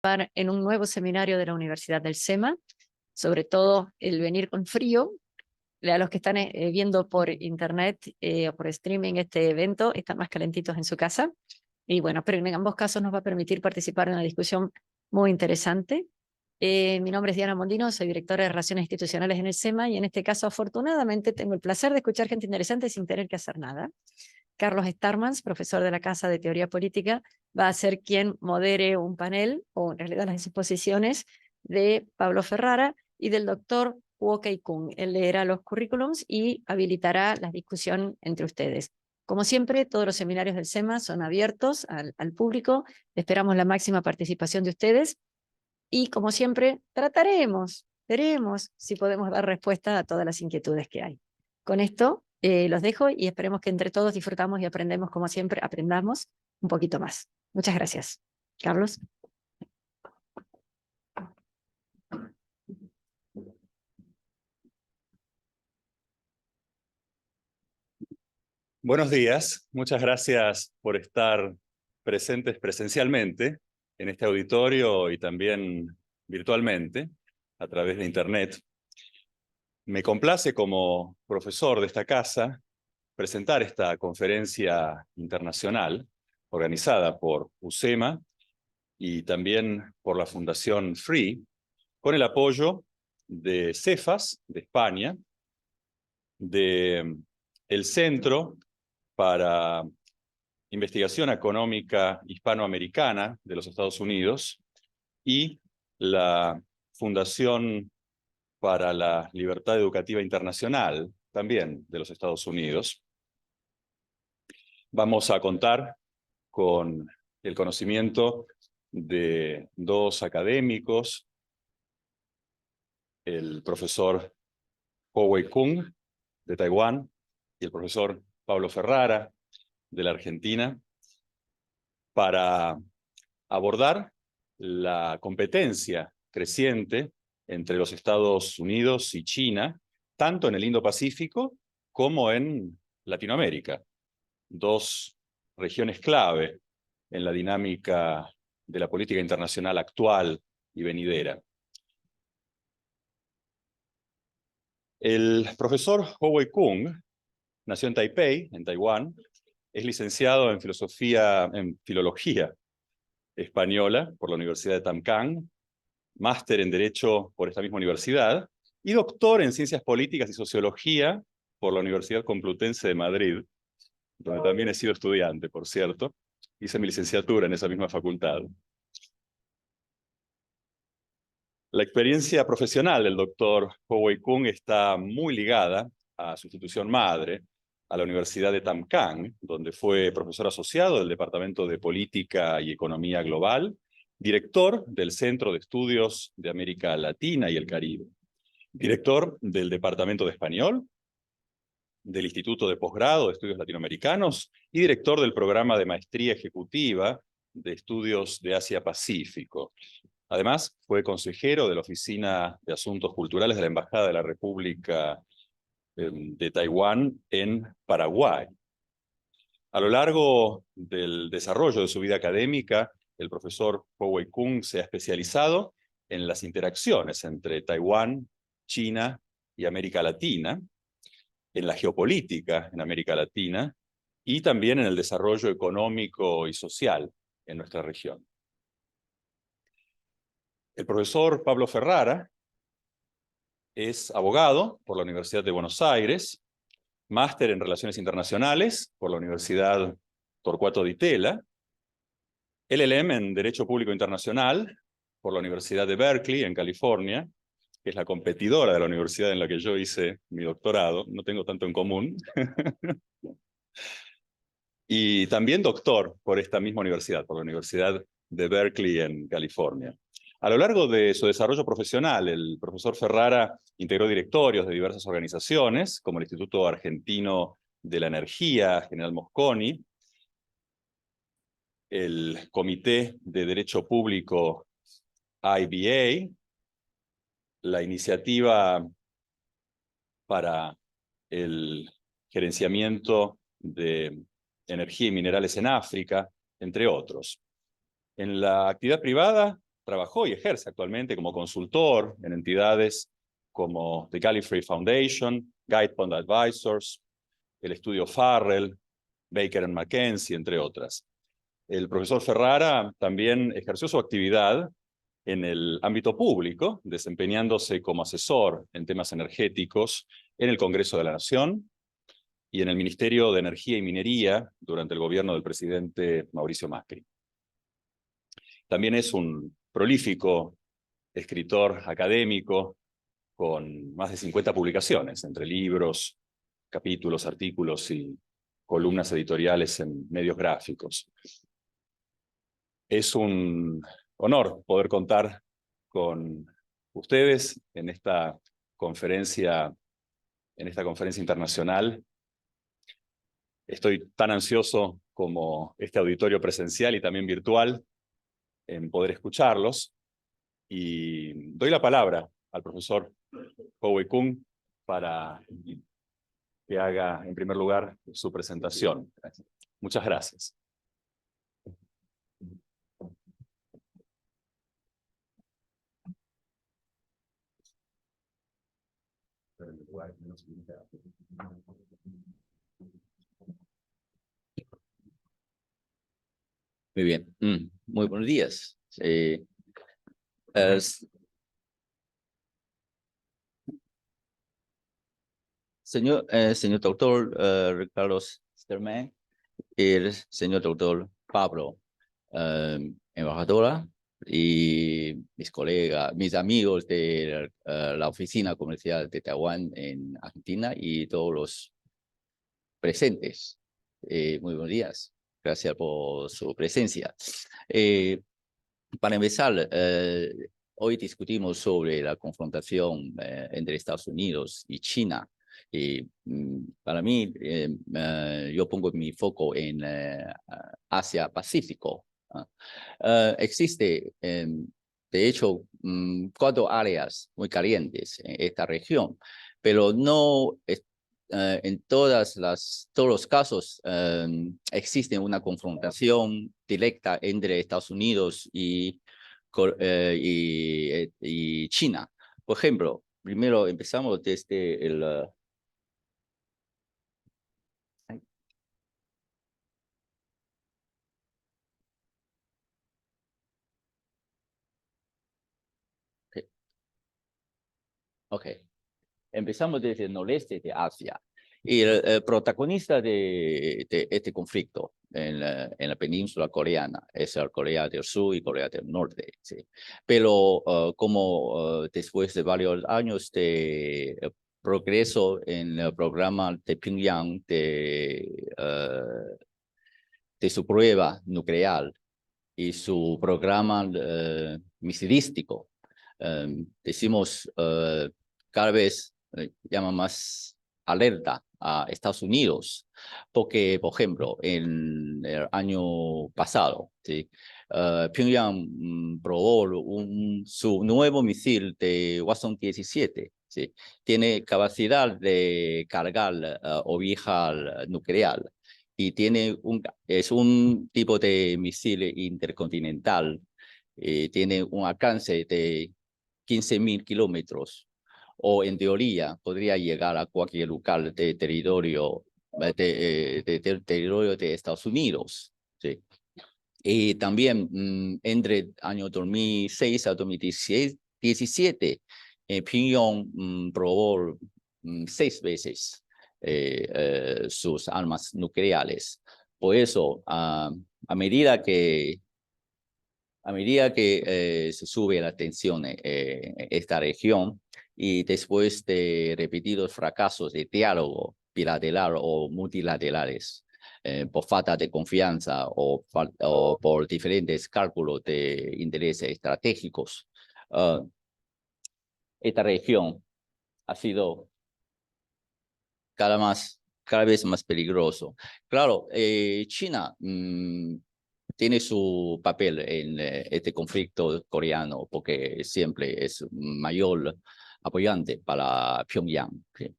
En un nuevo seminario de la Universidad del SEMA, sobre todo el venir con frío. A los que están viendo por internet o por streaming este evento, están más calentitos en su casa. Y bueno, pero en ambos casos nos va a permitir participar en una discusión muy interesante. Mi nombre es Diana Mondino, soy directora de Relaciones Institucionales en el SEMA y en este caso, afortunadamente, tengo el placer de escuchar gente interesante sin tener que hacer nada. Carlos Starmans, profesor de la Casa de Teoría Política, va a ser quien modere un panel, o en realidad las exposiciones, de Pablo Ferrara y del doctor Woo-Kei Kung. Él leerá los currículums y habilitará la discusión entre ustedes. Como siempre, todos los seminarios del SEMA son abiertos al público. Esperamos la máxima participación de ustedes y, como siempre, veremos si podemos dar respuesta a todas las inquietudes que hay. Con esto los dejo y esperemos que entre todos disfrutamos y aprendemos, como siempre, aprendamos un poquito más. Muchas gracias. Carlos. Buenos días, muchas gracias por estar presentes presencialmente en este auditorio y también virtualmente a través de Internet. Me complace como profesor de esta casa presentar esta conferencia internacional organizada por UCEMA y también por la Fundación FREE, con el apoyo de CEFAS de España, del Centro para Investigación Económica Hispanoamericana de los Estados Unidos y la Fundación para la Libertad Educativa Internacional, también de los Estados Unidos. Vamos a contar con el conocimiento de dos académicos, el profesor Woo-Kei Kung, de Taiwán, y el profesor Pablo Ferrara, de la Argentina, para abordar la competencia creciente entre los Estados Unidos y China, tanto en el Indo-Pacífico como en Latinoamérica, dos regiones clave en la dinámica de la política internacional actual y venidera. El profesor Woo-Kei Kung nació en Taipei, en Taiwán, es licenciado en filología española por la Universidad de Tamkang, máster en Derecho por esta misma universidad y doctor en Ciencias Políticas y Sociología por la Universidad Complutense de Madrid, donde también he sido estudiante, por cierto. Hice mi licenciatura en esa misma facultad. La experiencia profesional del doctor Woo-Kei Kung está muy ligada a su institución madre, a la Universidad de Tamkang, donde fue profesor asociado del Departamento de Política y Economía Global, director del Centro de Estudios de América Latina y el Caribe, director del Departamento de Español, del Instituto de Posgrado de Estudios Latinoamericanos y director del Programa de Maestría Ejecutiva de Estudios de Asia-Pacífico. Además, fue consejero de la Oficina de Asuntos Culturales de la Embajada de la República de Taiwán en Paraguay. A lo largo del desarrollo de su vida académica, el profesor Woo-Kei Kung se ha especializado en las interacciones entre Taiwán, China y América Latina, en la geopolítica en América Latina y también en el desarrollo económico y social en nuestra región. El profesor Pablo Ferrara es abogado por la Universidad de Buenos Aires, máster en Relaciones Internacionales por la Universidad Torcuato Di Tella, LLM en Derecho Público Internacional por la Universidad de Berkeley, en California, que es la competidora de la universidad en la que yo hice mi doctorado, no tengo tanto en común, y también doctor por esta misma universidad, por la Universidad de Berkeley, en California. A lo largo de su desarrollo profesional, el profesor Ferrara integró directorios de diversas organizaciones, como el Instituto Argentino de la Energía, General Mosconi, el Comité de Derecho Público IBA, la Iniciativa para el Gerenciamiento de Energía y Minerales en África, entre otros. En la actividad privada trabajó y ejerce actualmente como consultor en entidades como The Gallifrey Foundation, Guidepond Advisors, el estudio Farrell, Baker McKenzie, entre otras. El profesor Ferrara también ejerció su actividad en el ámbito público, desempeñándose como asesor en temas energéticos en el Congreso de la Nación y en el Ministerio de Energía y Minería durante el gobierno del presidente Mauricio Macri. También es un prolífico escritor académico con más de 50 publicaciones, entre libros, capítulos, artículos y columnas editoriales en medios gráficos. Es un honor poder contar con ustedes en esta conferencia internacional. Estoy tan ansioso como este auditorio presencial y también virtual en poder escucharlos. Y doy la palabra al profesor Ho-Wei Kung para que haga, en primer lugar, su presentación. Muchas gracias. Muy bien, muy buenos días. Señor doctor Carlos Sterman, el señor doctor Pablo, embajadora, y mis colegas, mis amigos de la Oficina Comercial de Taiwán en Argentina y todos los presentes. Muy buenos días. Gracias por su presencia. Para empezar, hoy discutimos sobre la confrontación entre Estados Unidos y China. Y para mí, yo pongo mi foco en Asia-Pacífico. Existe, de hecho, 4 áreas muy calientes en esta región, pero no en todos los casos existe una confrontación directa entre Estados Unidos y China. Por ejemplo, primero empezamos desde el... Ok. Empezamos desde el noreste de Asia. Y el protagonista de este conflicto en la península coreana es Corea del Sur y Corea del Norte. ¿Sí? Pero como después de varios años de progreso en el programa de Pyongyang de su prueba nuclear y su programa misilístico, decimos cada vez llama más alerta a Estados Unidos, porque, por ejemplo, en el año pasado, ¿sí? Pyongyang probó su nuevo misil de Hwasong 17, ¿sí? Tiene capacidad de cargar o viajar nuclear y es un tipo de misil intercontinental, tiene un alcance de 15.000 kilómetros, o en teoría podría llegar a cualquier lugar de territorio de Estados Unidos. ¿Sí? Y también entre el año 2006 a 2017, Pyongyang probó 6 veces sus armas nucleares. Por eso, a medida que se sube la tensión en esta región y después de repetidos fracasos de diálogo bilateral o multilaterales, por falta de confianza o por diferentes cálculos de intereses estratégicos, esta región ha sido cada vez más peligroso. Claro, China tiene su papel en este conflicto coreano porque siempre es mayor apoyante para Pyongyang. ¿Sí?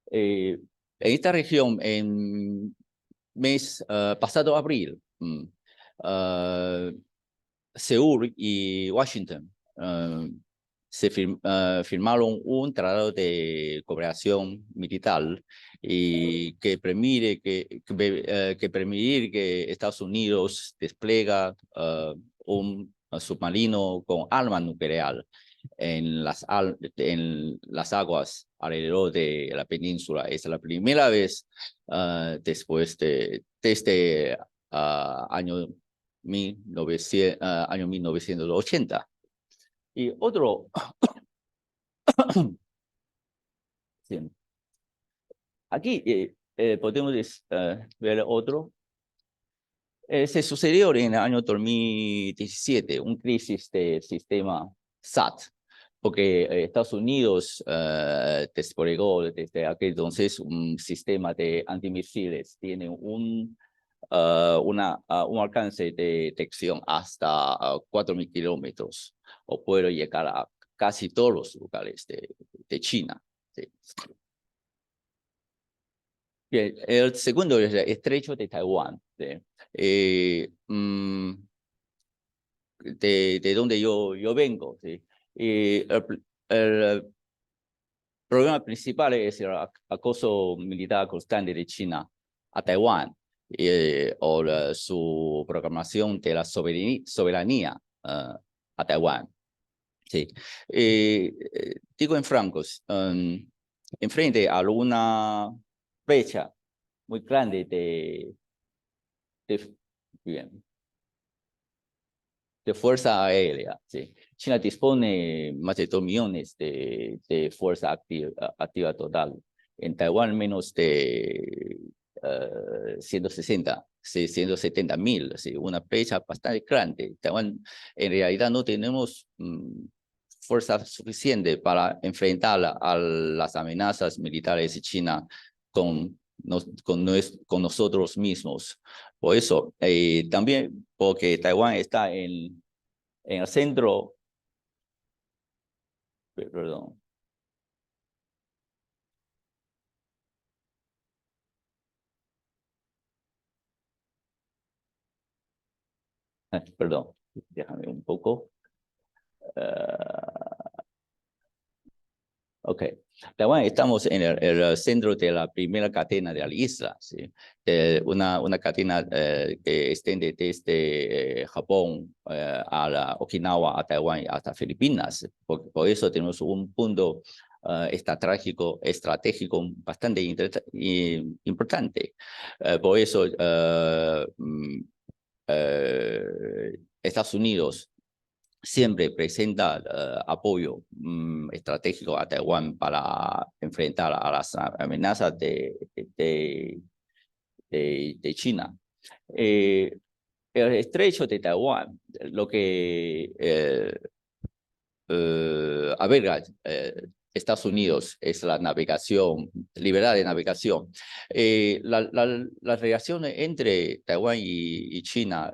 En esta región, en mes pasado abril, Seúl y Washington firmaron un tratado de cooperación militar y que permite que Estados Unidos despliega un submarino con arma nuclear en las aguas alrededor de la península. Es la primera vez después de este año 1980. Y otro, sí. Aquí podemos ver otro. Se sucedió en el año 2017 un crisis del sistema SAT, porque Estados Unidos desplegó desde aquel entonces un sistema de antimisiles. Tiene un alcance de detección hasta 4.000 kilómetros, o puede llegar a casi todos los lugares de China. Sí. Bien, el segundo es el estrecho de Taiwán. ¿Sí? De donde yo vengo. ¿Sí? El problema principal es el acoso militar constante de China a Taiwán o su proclamación de la soberanía a Taiwán. Sí. Digo en francos, enfrente a una brecha muy grande de fuerza aérea. Sí. China dispone más de 2 millones de fuerza activa total. En Taiwán menos de 170.000, ¿sí? Una brecha bastante grande. Taiwán en realidad no tenemos fuerza suficiente para enfrentar a las amenazas militares de China con nosotros mismos. Por eso, también porque Taiwán está en el centro, perdón, perdón, déjame un poco. Ok, Taiwán estamos en el centro de la primera cadena de la isla, ¿sí? Una cadena que extiende desde Japón a la Okinawa, a Taiwán y hasta Filipinas. Por eso tenemos un punto estratégico bastante importante. Por eso Estados Unidos siempre presenta apoyo estratégico a Taiwán para enfrentar a las amenazas de China. El estrecho de Taiwán, lo que alberga Estados Unidos es la navegación, libertad de navegación. Las relaciones entre Taiwán y China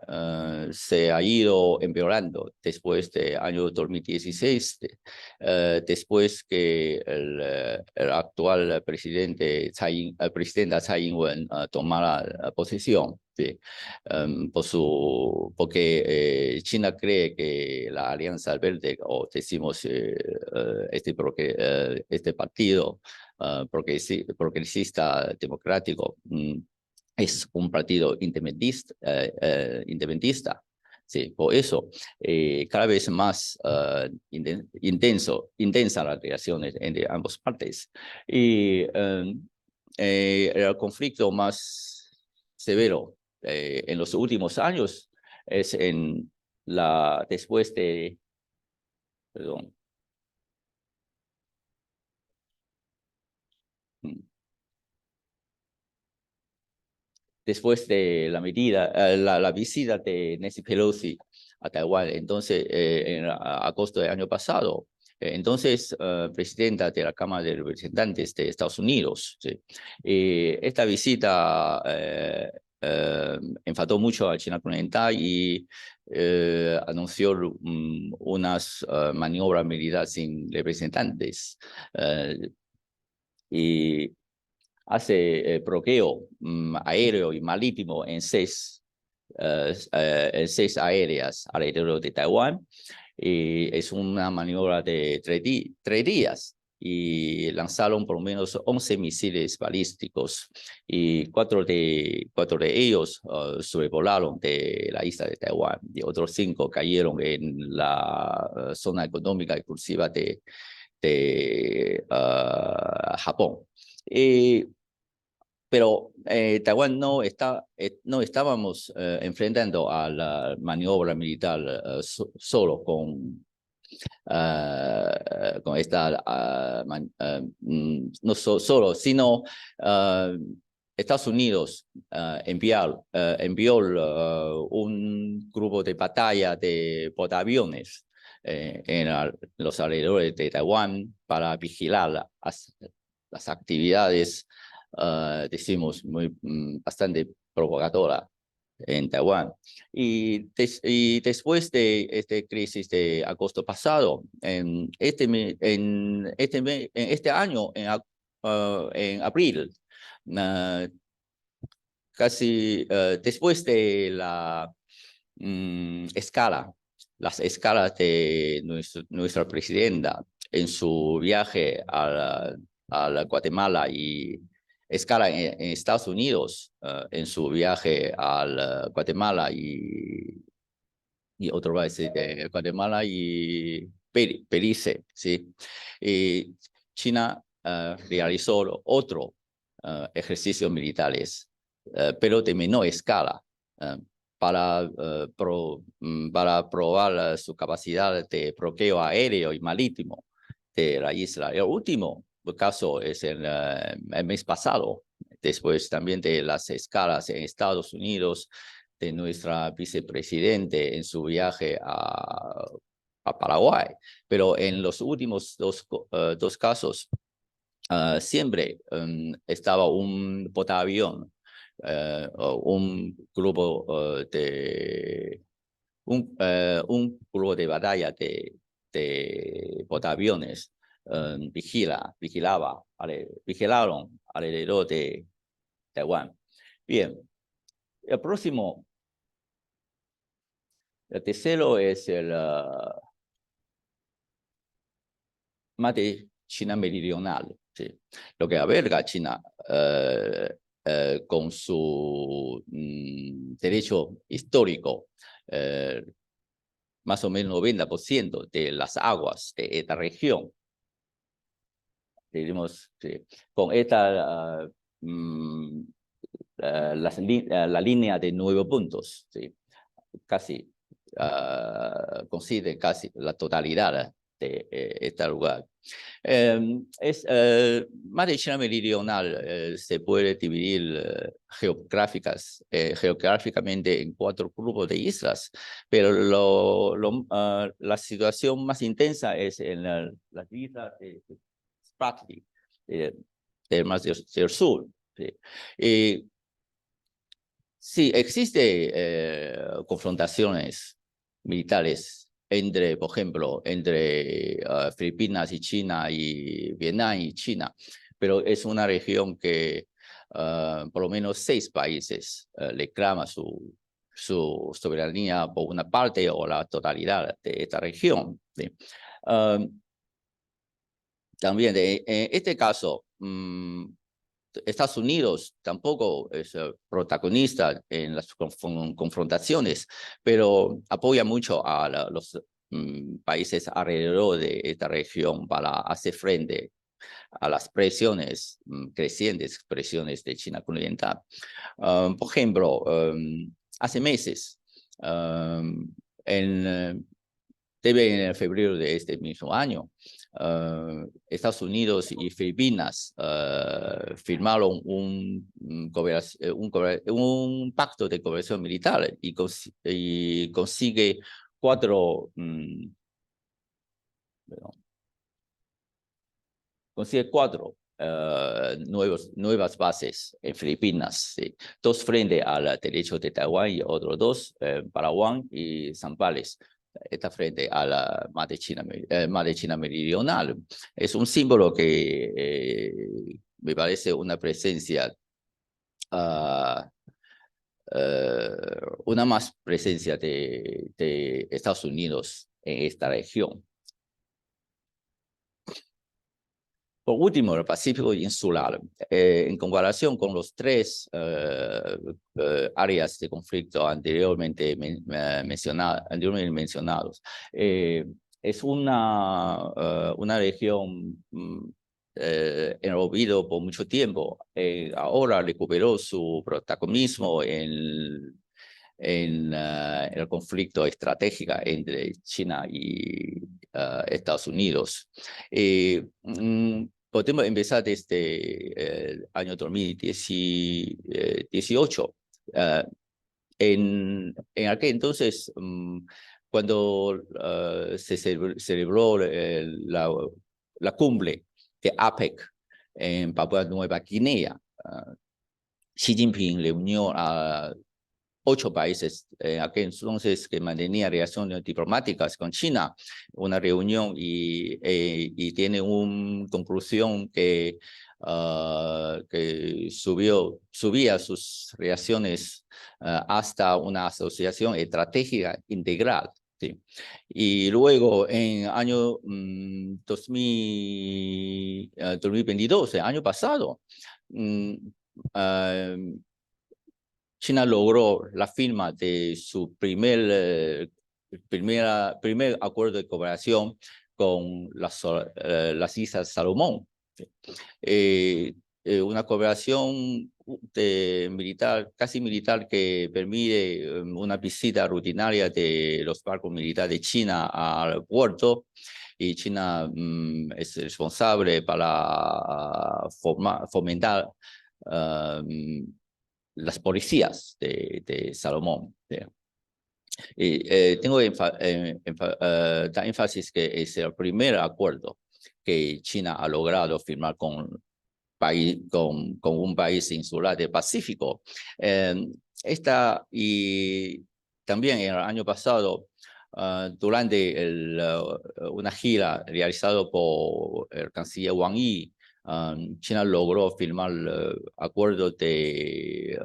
se ha ido empeorando después del año 2016, después que el actual presidente presidenta Tsai Ing-wen tomara posesión. Sí. Porque China cree que la Alianza Verde, o decimos este partido progresista democrático, es un partido independentista. Sí, por eso cada vez más intensa las relaciones entre ambas partes. Y el conflicto más severo en los últimos años es después de, perdón, después de la visita de Nancy Pelosi a Taiwán, entonces en agosto del año pasado. Entonces, presidenta de la Cámara de Representantes de Estados Unidos. ¿Sí? Esta visita enfadó mucho a China continental y anunció unas maniobras militares sin representantes y hace bloqueo aéreo y marítimo en 6 en 6 aéreas alrededor de Taiwán. Y es una maniobra de 3 días. Y lanzaron por lo menos 11 misiles balísticos y 4 de ellos sobrevolaron de la isla de Taiwán y otros 5 cayeron en la zona económica exclusiva de Japón. Pero Taiwán no estábamos enfrentando a la maniobra militar solo con esta, no solo, sino Estados Unidos envió un grupo de batalla de portaaviones en los alrededores de Taiwán para vigilar las actividades, decimos, bastante provocadoras en Taiwán. Y después de esta crisis de agosto pasado, en este año, en abril, casi después de las escalas de nuestra presidenta en su viaje a Guatemala y escala en Estados Unidos en su viaje a Guatemala y otro país de Guatemala y Belice, ¿sí? Y China realizó otro ejercicios militares, pero de menor escala, para probar su capacidad de bloqueo aéreo y marítimo de la isla. El último caso es el mes pasado, después también de las escalas en Estados Unidos de nuestra vicepresidente en su viaje a Paraguay. Pero en los últimos dos casos, siempre estaba un portaavión, un grupo un grupo de batalla de portaaviones vigilaron alrededor de Taiwán. Bien, el tercero es el más de China meridional, ¿sí? Lo que alberga China con su derecho histórico, más o menos 90% de las aguas de esta región. Tenemos, sí, con esta la línea de 9 puntos, ¿sí? Casi coincide casi la totalidad de este lugar. Más de China meridional se puede dividir geográficamente en 4 grupos de islas, pero la situación más intensa es en las islas de Spratly, del Mar del Sur. ¿Sí? Sí, existe confrontaciones militares entre, por ejemplo, entre Filipinas y China y Vietnam y China, pero es una región que por lo menos 6 países reclaman su soberanía por una parte o la totalidad de esta región. ¿Sí? También en este caso, Estados Unidos tampoco es protagonista en las confrontaciones, pero apoya mucho a los países alrededor de esta región para hacer frente a las presiones, crecientes presiones de China continental. Por ejemplo, hace meses, en febrero de este mismo año, Estados Unidos y Filipinas firmaron un pacto de cooperación militar y consigue 4 nuevas bases en Filipinas, ¿sí? 2 frente al derecho de Taiwán y otros 2 Palawan y Zambales. Está frente a la mar de China meridional. Es un símbolo que me parece una presencia una más presencia de Estados Unidos en esta región. Por último, el Pacífico insular, en comparación con los tres áreas de conflicto anteriormente mencionados, es una región en olvido por mucho tiempo. Ahora recuperó su protagonismo en el conflicto estratégico entre China y Estados Unidos. Podemos empezar desde el año 2018. En aquel entonces, cuando se celebró la cumbre de APEC en Papúa Nueva Guinea, Xi Jinping reunió a 8 países en aquel entonces que mantenían relaciones diplomáticas con China, una reunión y tiene una conclusión que subía sus relaciones hasta una asociación estratégica integral. Sí. Y luego en el año 2022, el año pasado, China logró la firma de su primer acuerdo de cooperación con las Islas Salomón. Una cooperación casi militar que permite una visita rutinaria de los barcos militares de China al puerto, y China es responsable para fomentar las policías de Salomón. Tengo dar énfasis que es el primer acuerdo que China ha logrado firmar con un país insular del Pacífico. Y también en el año pasado, durante una gira realizada por el canciller Wang Yi, China logró firmar acuerdos de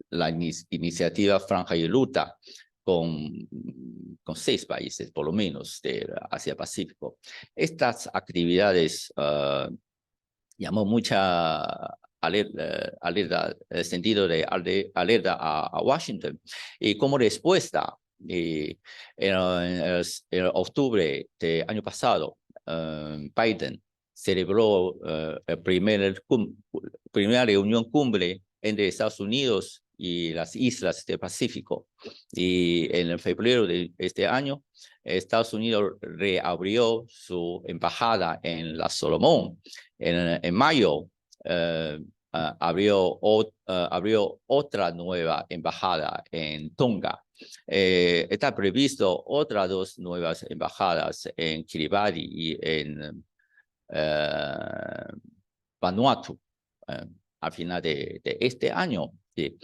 la iniciativa Franja y Ruta con 6 países, por lo menos, de Asia-Pacífico. Estas actividades llamó mucha alerta, sentido de alerta a Washington. Y como respuesta, en octubre del año pasado, Biden celebró la primera reunión cumbre entre Estados Unidos y las islas del Pacífico. Y en febrero de este año, Estados Unidos reabrió su embajada en las Solomón. En mayo abrió otra nueva embajada en Tonga. Está previsto otras 2 nuevas embajadas en Kiribati y en Vanuatu al final de este año. Sí.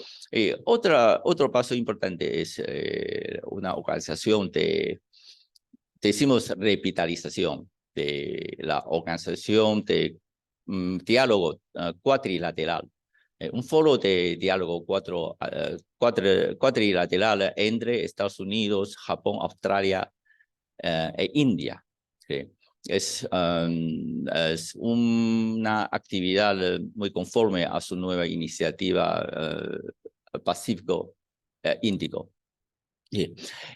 Otro paso importante es una organización decimos revitalización de la organización de diálogo cuatrilateral. Un foro de diálogo cuatrilateral entre Estados Unidos, Japón, Australia e India. Sí. Es una actividad muy conforme a su nueva iniciativa Pacífico Índico.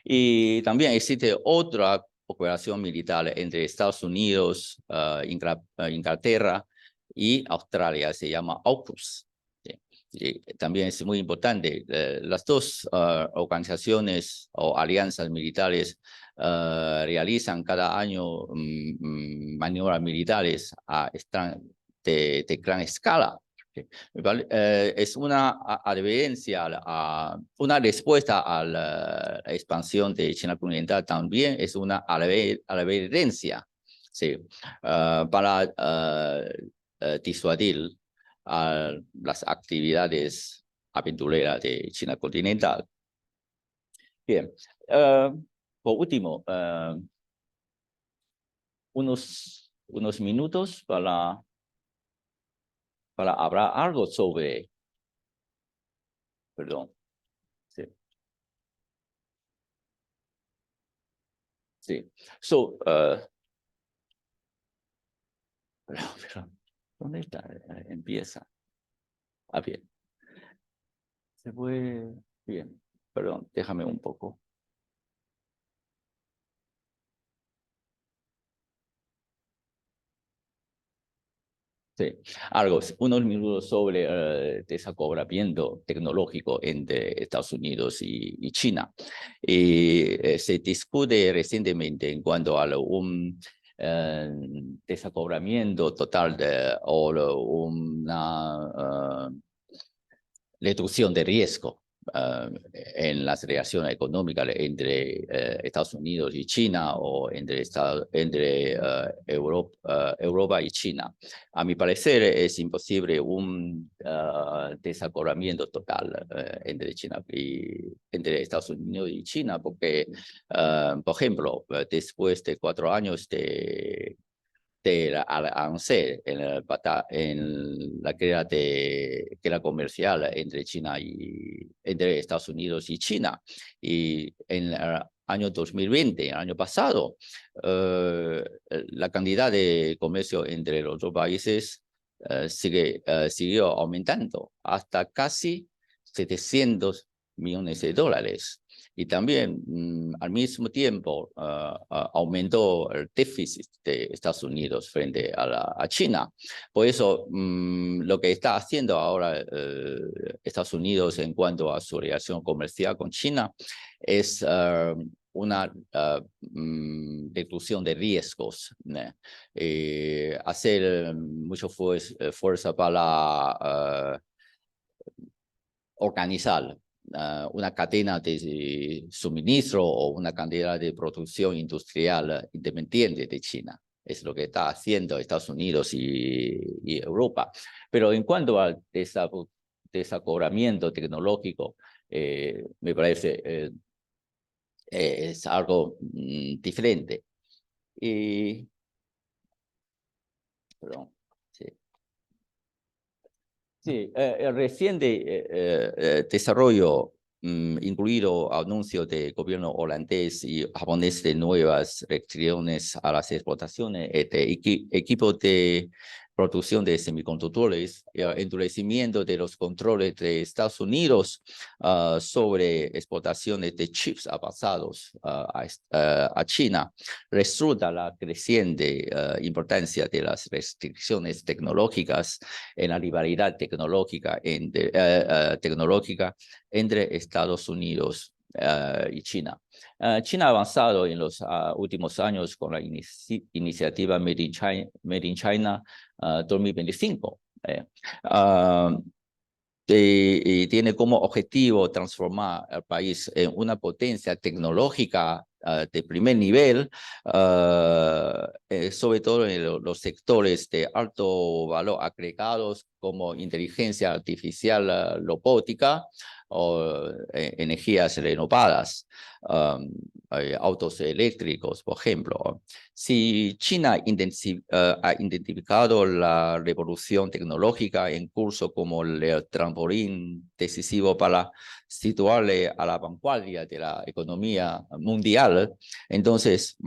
Y también existe otra operación militar entre Estados Unidos, Inglaterra y Australia, se llama AUKUS. Y también es muy importante. Las 2 organizaciones o alianzas militares realizan cada año maniobras militares de gran escala. Es una advertencia, una respuesta a la expansión de China continental, también es una advertencia, sí, para disuadir las actividades aventureras de China continental. Bien, por último, unos minutos para hablar algo sobre Perdón. Sí. Sí. So, perdón. ¿Dónde está? Empieza. Ah, bien. Se fue. Bien. Perdón, déjame un poco. Sí, unos minutos sobre desacoplamiento tecnológico entre Estados Unidos y China. Se discute recientemente en cuanto a un desacoplamiento total o una reducción de riesgo en las relaciones económicas entre Estados Unidos y China o entre Europa y China. A mi parecer es imposible un desacoplamiento total entre Estados Unidos y China porque, por ejemplo, después de 4 años del avance en la guerra comercial entre entre Estados Unidos y China. Y en el año 2020, el año pasado, la cantidad de comercio entre los dos países siguió aumentando hasta casi 700 millones de dólares. Y también, al mismo tiempo, aumentó el déficit de Estados Unidos frente a China. Por eso, lo que está haciendo ahora Estados Unidos en cuanto a su relación comercial con China es una reducción de riesgos. Hacer mucha fuerza para organizar una cadena de suministro o una cadena de producción industrial independiente de China. Es lo que está haciendo Estados Unidos y Europa. Pero en cuanto al desacoplamiento tecnológico, me parece es algo diferente. Perdón. Sí. Sí, el reciente desarrollo, incluido anuncios del gobierno holandés y japonés de nuevas restricciones a las exportaciones de equipos de producción de semiconductores, el endurecimiento de los controles de Estados Unidos sobre exportaciones de chips avanzados a China, resulta la creciente importancia de las restricciones tecnológicas en la rivalidad tecnológica entre Estados Unidos y China. China ha avanzado en los últimos años con la iniciativa Made in China 2025. Y tiene como objetivo transformar al país en una potencia tecnológica de primer nivel, sobre todo en los sectores de alto valor agregados como inteligencia artificial, robótica o energías renovadas, autos eléctricos, por ejemplo. Si China ha identificado la revolución tecnológica en curso como el trampolín decisivo para situarle a la vanguardia de la economía mundial, entonces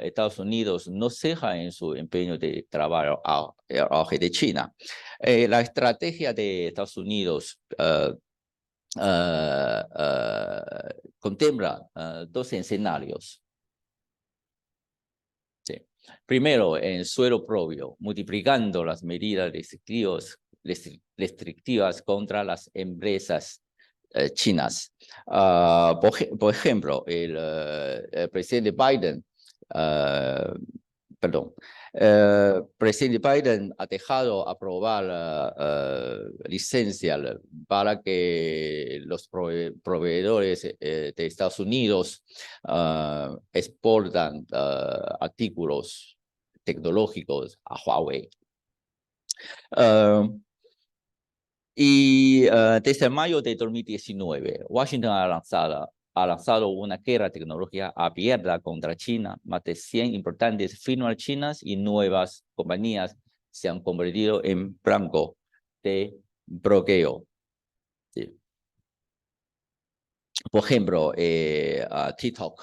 Estados Unidos no ceja en su empeño de trabajar al auge de China. La estrategia de Estados Unidos contempla 2 escenarios. Sí. Primero, en suelo propio, multiplicando las medidas restrictivas contra las empresas chinas. Por ejemplo, el presidente Biden, presidente Biden ha dejado aprobar licencias para que los proveedores de Estados Unidos exportan artículos tecnológicos a Huawei. Y desde mayo de 2019, Washington ha lanzado una guerra tecnológica abierta contra China. Más de 100 importantes firmas chinas y nuevas compañías se han convertido en blanco de bloqueo. Sí. por ejemplo, TikTok,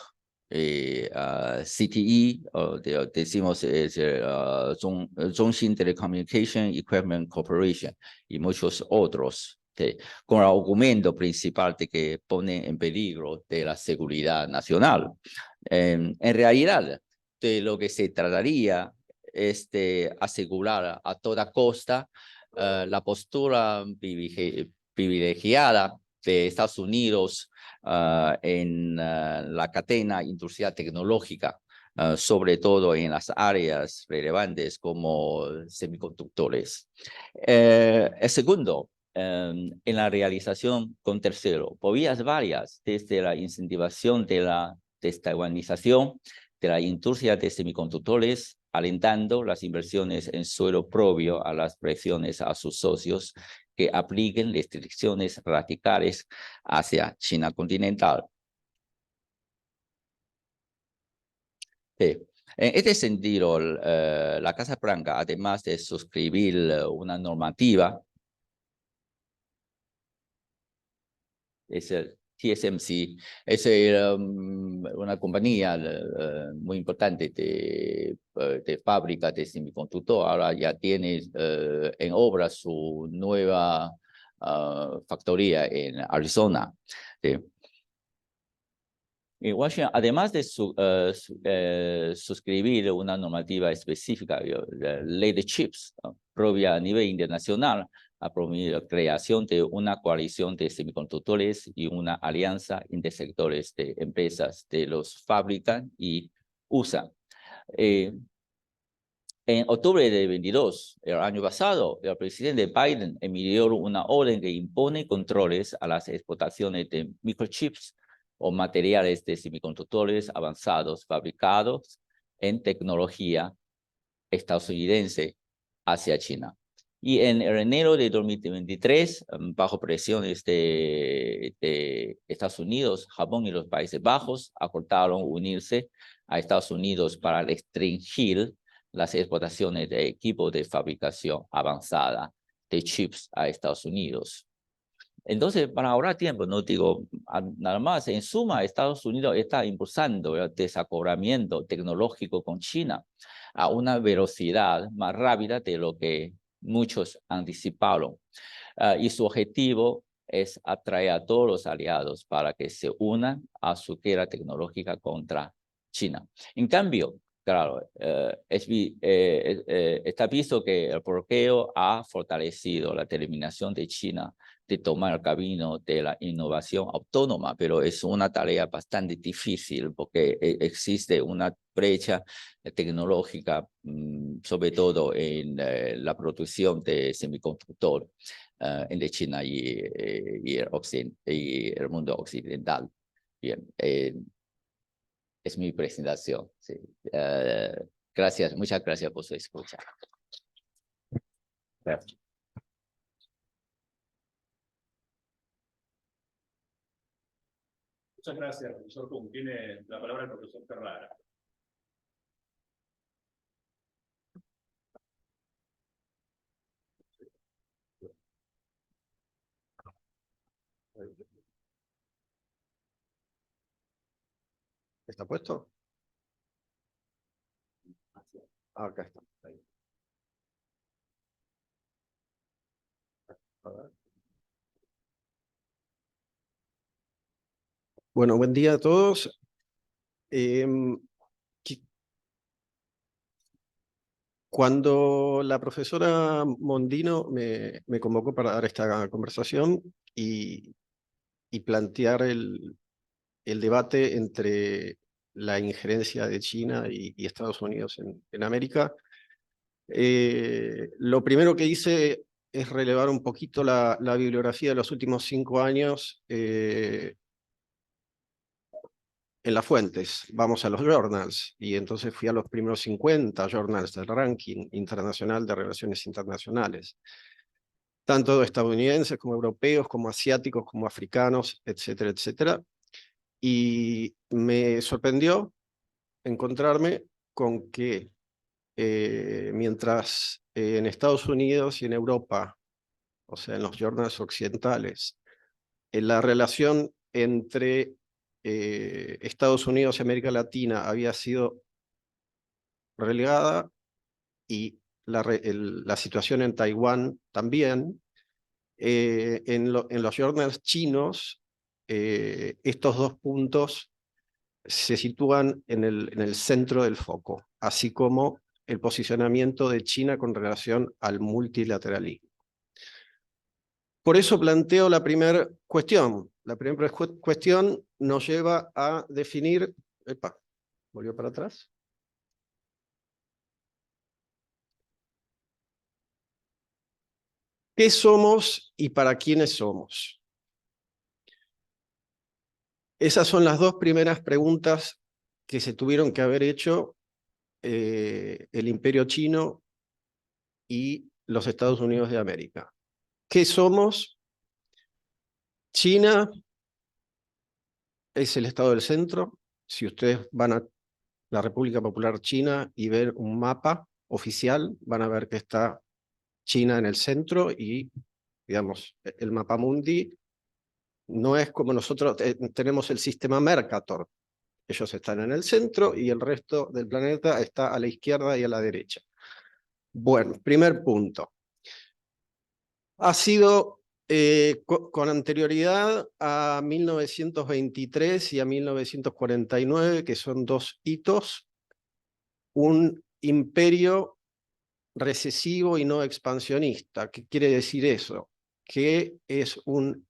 CTE, decimos Zhongxin Telecommunication Equipment Corporation y muchos otros, con el argumento principal de que ponen en peligro de la seguridad nacional. En realidad, de lo que se trataría es de asegurar a toda costa la postura privilegiada de Estados Unidos en la cadena industrial tecnológica, sobre todo en las áreas relevantes como semiconductores. El segundo, en la realización con tercero, por vías varias, desde la incentivación de la destaiwanización de la industria de semiconductores, alentando las inversiones en suelo propio a las presiones a sus socios que apliquen restricciones radicales hacia China continental. En este sentido, la Casa Blanca, además de suscribir una normativa, es el TSMC, es una compañía muy importante de fábrica de semiconductor. Ahora ya tiene en obra su nueva factoría en Arizona. En Washington, además de suscribir una normativa específica, la ley de chips, propia a nivel internacional, ha promovido la creación de una coalición de semiconductores y una alianza intersectores de empresas que los fabrican y usan. En octubre de 22, el año pasado, el presidente Biden emitió una orden que impone controles a las exportaciones de microchips o materiales de semiconductores avanzados fabricados en tecnología estadounidense hacia China. Y en enero de 2023, bajo presiones de Estados Unidos, Japón y los Países Bajos, acordaron unirse a Estados Unidos para restringir las exportaciones de equipos de fabricación avanzada de chips a Estados Unidos. Entonces, para ahorrar tiempo, no digo nada más. En suma, Estados Unidos está impulsando el desacoplamiento tecnológico con China a una velocidad más rápida de lo que muchos anticiparon. Y su objetivo es atraer a todos los aliados para que se unan a su guerra tecnológica contra China. En cambio, claro, está visto que el bloqueo ha fortalecido la determinación de China de tomar el camino de la innovación autónoma, pero es una tarea bastante difícil porque existe una brecha tecnológica, sobre todo en la producción de semiconductor entre China y el mundo occidental. Bien, es mi presentación. Sí. Gracias, muchas gracias por su escucha. Gracias. Muchas gracias, profesor Kuhn. Tiene la palabra el profesor Ferrara. ¿Está puesto? Acá está. Ahí. A ver. Bueno, buen día a todos. Cuando la profesora Mondino me convocó para dar esta conversación y plantear el debate entre la injerencia de China y Estados Unidos en América, lo primero que hice es relevar un poquito la bibliografía de los últimos 5 años en las fuentes. Vamos a los journals, y entonces fui a los primeros 50 journals del ranking internacional de relaciones internacionales, tanto estadounidenses como europeos, como asiáticos, como africanos, etcétera, etcétera. Y me sorprendió encontrarme con que mientras en Estados Unidos y en Europa, o sea, en los journals occidentales, la relación entre Estados Unidos y América Latina había sido relegada y la situación en Taiwán también. En los journals chinos, estos dos puntos se sitúan en el centro del foco, así como el posicionamiento de China con relación al multilateralismo. Por eso planteo la primera cuestión. La primera cuestión nos lleva a definir... Epa, ¿volvió para atrás? ¿Qué somos y para quiénes somos? Esas son las dos primeras preguntas que se tuvieron que haber hecho el Imperio Chino y los Estados Unidos de América. ¿Qué somos? China es el Estado del centro. Si ustedes van a la República Popular China y ven un mapa oficial, van a ver que está China en el centro y, digamos, el mapamundi no es como nosotros tenemos el sistema Mercator. Ellos están en el centro y el resto del planeta está a la izquierda y a la derecha. Bueno, primer punto. Ha sido con anterioridad a 1923 y a 1949, que son dos hitos, un imperio recesivo y no expansionista. ¿Qué quiere decir eso? Que es un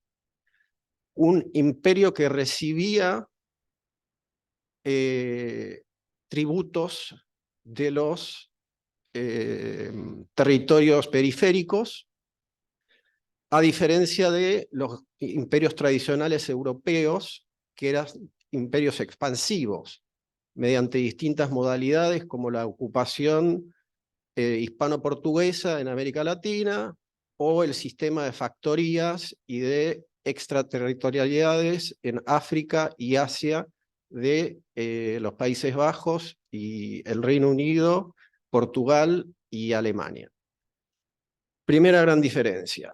imperio que recibía tributos de los territorios periféricos, a diferencia de los imperios tradicionales europeos, que eran imperios expansivos, mediante distintas modalidades como la ocupación hispano-portuguesa en América Latina, o el sistema de factorías y de extraterritorialidades en África y Asia de los Países Bajos y el Reino Unido, Portugal y Alemania. Primera gran diferencia.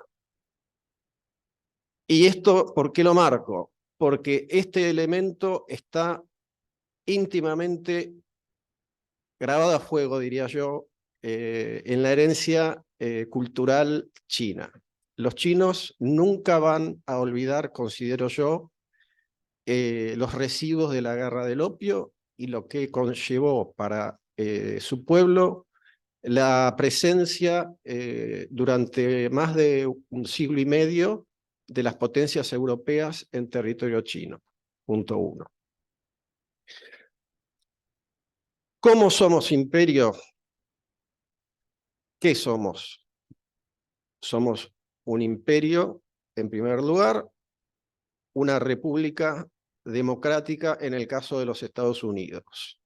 ¿Y esto por qué lo marco? Porque este elemento está íntimamente grabado a fuego, diría yo, en la herencia cultural china. Los chinos nunca van a olvidar, considero yo, los residuos de la guerra del opio y lo que conllevó para su pueblo la presencia durante más de un siglo y medio de las potencias europeas en territorio chino. Punto uno. ¿Cómo somos imperio? ¿Qué somos? Somos un imperio, en primer lugar, una república democrática en el caso de los Estados Unidos.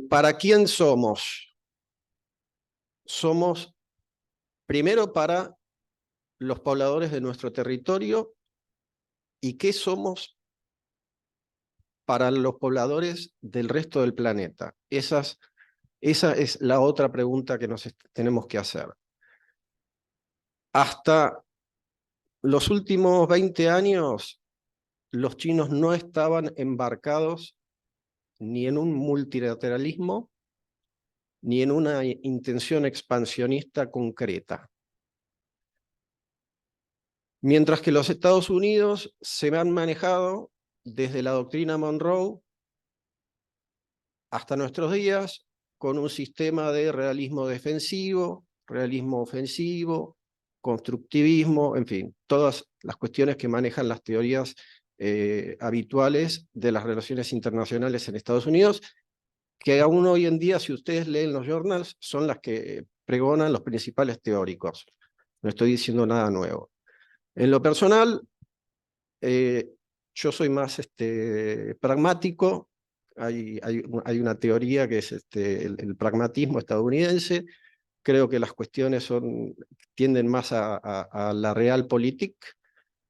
¿Para quién somos? Somos primero para los pobladores de nuestro territorio. ¿Y qué somos para los pobladores del resto del planeta? Esa es la otra pregunta que nos tenemos que hacer. Hasta los últimos 20 años, los chinos no estaban embarcados ni en un multilateralismo, ni en una intención expansionista concreta. Mientras que los Estados Unidos se han manejado desde la doctrina Monroe hasta nuestros días con un sistema de realismo defensivo, realismo ofensivo, constructivismo, en fin, todas las cuestiones que manejan las teorías habituales de las relaciones internacionales en Estados Unidos, que aún hoy en día, si ustedes leen los journals, son las que pregonan los principales teóricos. No estoy diciendo nada nuevo. En lo personal, yo soy más pragmático. Hay una teoría que es el pragmatismo estadounidense. Creo que las cuestiones tienden más a la realpolitik,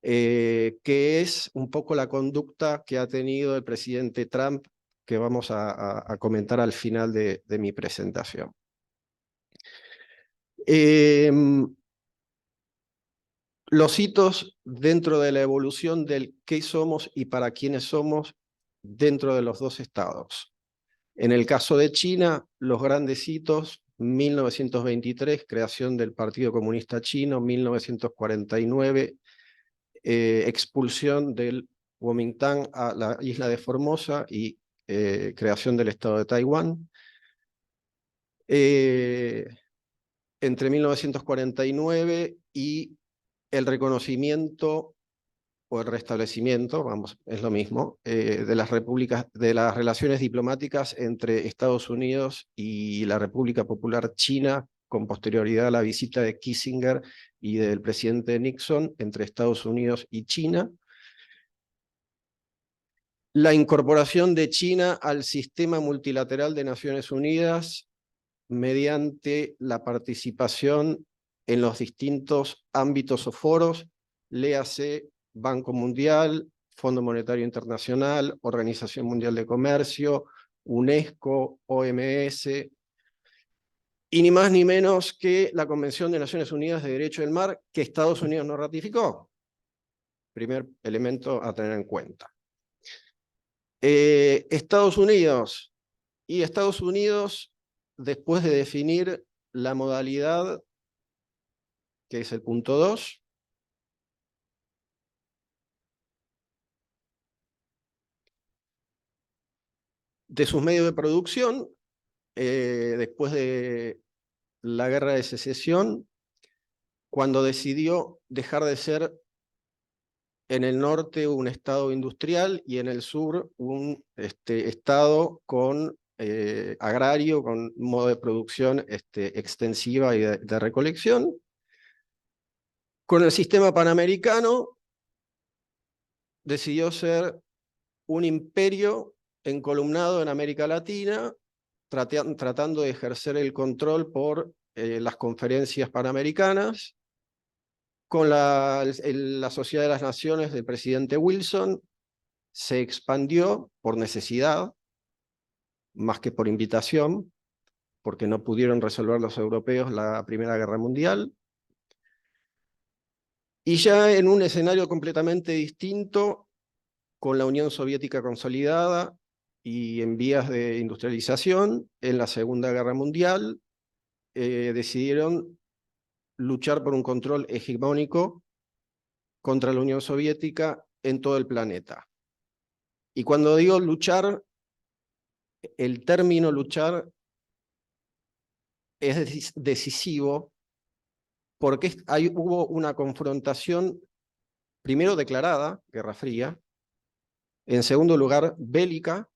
que es un poco la conducta que ha tenido el presidente Trump, que vamos a comentar al final de mi presentación. los hitos dentro de la evolución del qué somos y para quiénes somos dentro de los dos estados. En el caso de China, los grandes hitos: 1923, creación del Partido Comunista Chino; 1949, expulsión del Kuomintang a la isla de Formosa y creación del Estado de Taiwán. Entre 1949 y el reconocimiento o el restablecimiento, vamos, es lo mismo, de las repúblicas, de las relaciones diplomáticas entre Estados Unidos y la República Popular China, con posterioridad a la visita de Kissinger y del presidente Nixon entre Estados Unidos y China. La incorporación de China al sistema multilateral de Naciones Unidas mediante la participación en los distintos ámbitos o foros, léase Banco Mundial, Fondo Monetario Internacional, Organización Mundial de Comercio, UNESCO, OMS, y ni más ni menos que la Convención de Naciones Unidas de Derecho del Mar, que Estados Unidos no ratificó. Primer elemento a tener en cuenta. Estados Unidos, después de definir la modalidad, que es el punto 2, de sus medios de producción, después de la Guerra de Secesión, cuando decidió dejar de ser en el norte un estado industrial y en el sur un estado con agrario, con modo de producción extensiva y de recolección. Con el sistema panamericano decidió ser un imperio encolumnado en América Latina, tratando de ejercer el control por las conferencias panamericanas. Con la Sociedad de las Naciones del presidente Wilson, se expandió por necesidad, más que por invitación, porque no pudieron resolver los europeos la Primera Guerra Mundial. Y ya en un escenario completamente distinto, con la Unión Soviética consolidada y en vías de industrialización, en la Segunda Guerra Mundial, decidieron luchar por un control hegemónico contra la Unión Soviética en todo el planeta. Y cuando digo luchar, el término luchar es decisivo porque hubo una confrontación, primero declarada, Guerra Fría; en segundo lugar, bélica,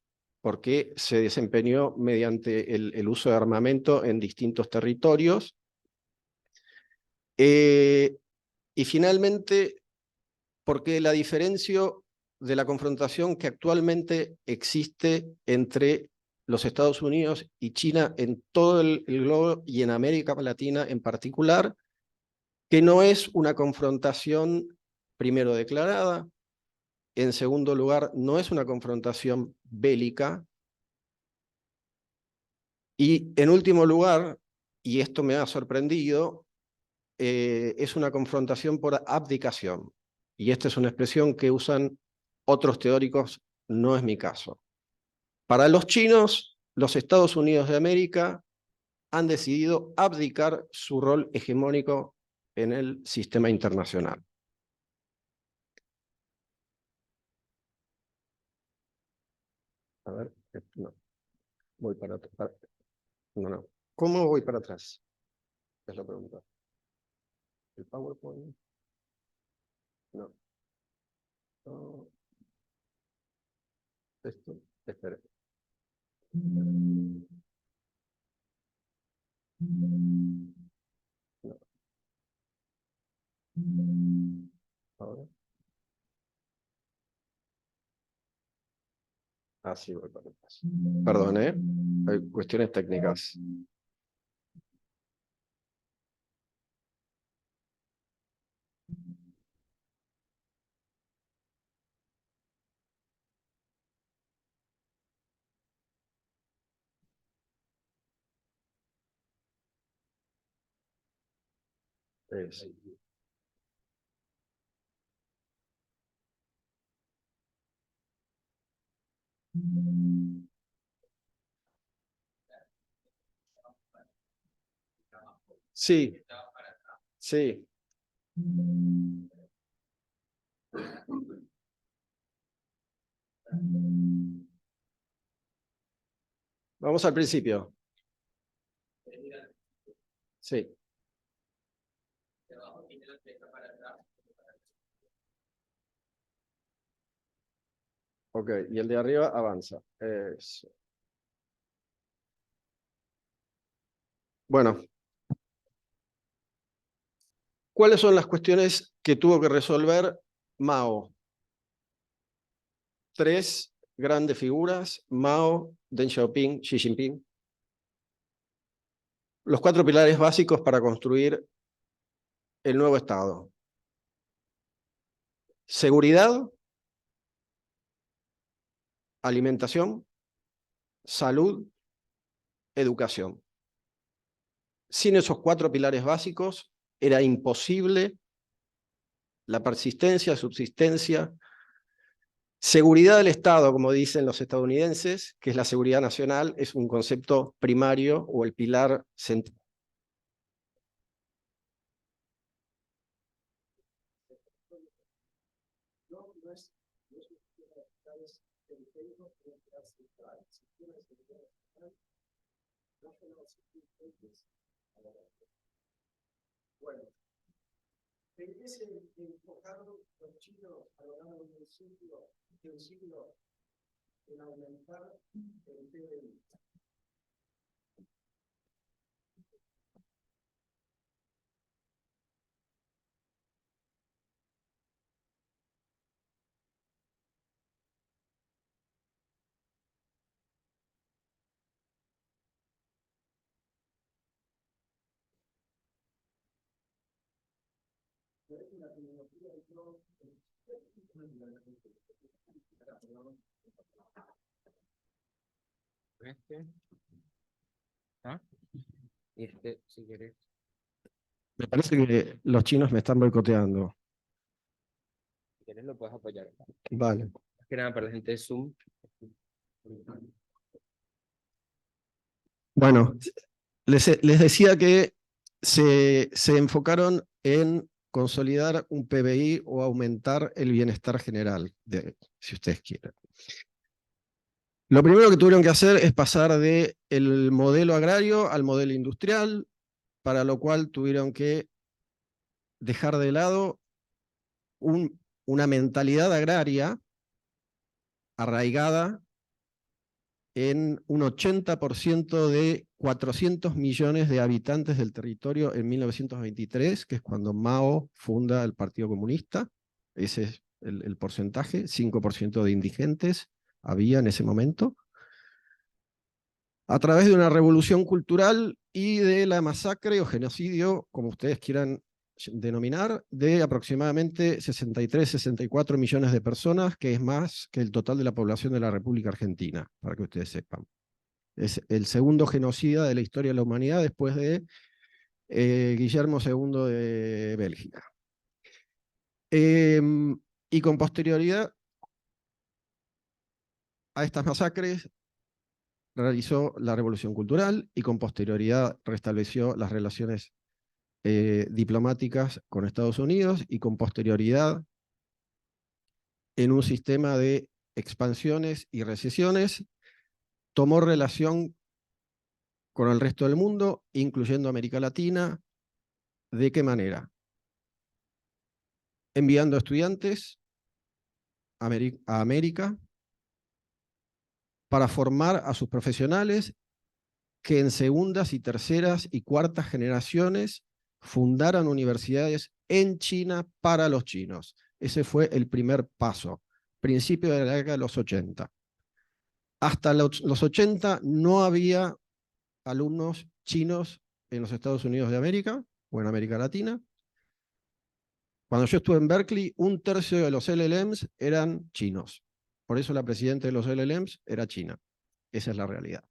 porque se desempeñó mediante el uso de armamento en distintos territorios; y finalmente, porque la diferencia de la confrontación que actualmente existe entre los Estados Unidos y China en todo el globo y en América Latina en particular, que no es una confrontación, primero, declarada; en segundo lugar, no es una confrontación bélica; y en último lugar, y esto me ha sorprendido, es una confrontación por abdicación. Y esta es una expresión que usan otros teóricos, no es mi caso. Para los chinos, los Estados Unidos de América han decidido abdicar su rol hegemónico en el sistema internacional. A ver, no, voy para atrás. No, no. ¿Cómo voy para atrás? Es la pregunta. ¿El PowerPoint? No. No. Esto, espera. No. Ahora. Así voy para atrás. Perdón, hay cuestiones técnicas. Es- Sí, sí. Vamos al principio. Sí. Ok, y el de arriba avanza. Eso. Bueno. ¿Cuáles son las cuestiones que tuvo que resolver Mao? Tres grandes figuras: Mao, Deng Xiaoping, Xi Jinping. Los cuatro pilares básicos para construir el nuevo Estado: seguridad, alimentación, salud, educación. Sin esos cuatro pilares básicos era imposible la persistencia, subsistencia, seguridad del Estado, como dicen los estadounidenses, que es la seguridad nacional, es un concepto primario o el pilar central. Bueno, ¿en qué se enfocaron los chinos a lo largo de un siglo en aumentar el PBI? Si querés. Me parece que los chinos me están boicoteando. Si quieres lo puedes apoyar. Vale. Más que nada para la gente de Zoom. Bueno, les decía que se enfocaron en consolidar un PBI o aumentar el bienestar general, si ustedes quieren. Lo primero que tuvieron que hacer es pasar del modelo agrario al modelo industrial, para lo cual tuvieron que dejar de lado una mentalidad agraria arraigada en un 80% de 400 millones de habitantes del territorio en 1923, que es cuando Mao funda el Partido Comunista. Ese es el porcentaje, 5% de indigentes había en ese momento. A través de una revolución cultural y de la masacre o genocidio, como ustedes quieran denominar, de aproximadamente 63, 64 millones de personas, que es más que el total de la población de la República Argentina, para que ustedes sepan. Es el segundo genocida de la historia de la humanidad después de Guillermo II de Bélgica. Y con posterioridad a estas masacres realizó la Revolución Cultural y con posterioridad restableció las relaciones diplomáticas con Estados Unidos y con posterioridad en un sistema de expansiones y recesiones tomó relación con el resto del mundo, incluyendo América Latina. ¿De qué manera? Enviando estudiantes a América para formar a sus profesionales que en segundas y terceras y cuartas generaciones fundaran universidades en China para los chinos. Ese fue el primer paso, principio de la década de los 80. Hasta los 80 no había alumnos chinos en los Estados Unidos de América o en América Latina. Cuando yo estuve en Berkeley, 1/3 de los LLMs eran chinos. Por eso la presidenta de los LLMs era china. Esa es la realidad.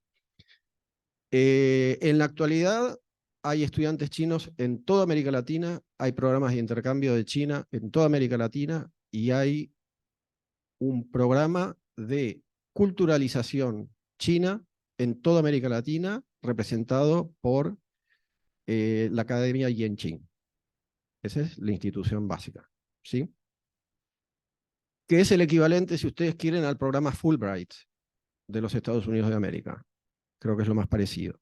En la actualidad hay estudiantes chinos en toda América Latina, hay programas de intercambio de China en toda América Latina y hay un programa de culturalización china en toda América Latina, representado por la Academia Yenching. Esa es la institución básica, ¿sí? Que es el equivalente, si ustedes quieren, al programa Fulbright de los Estados Unidos de América. Creo que es lo más parecido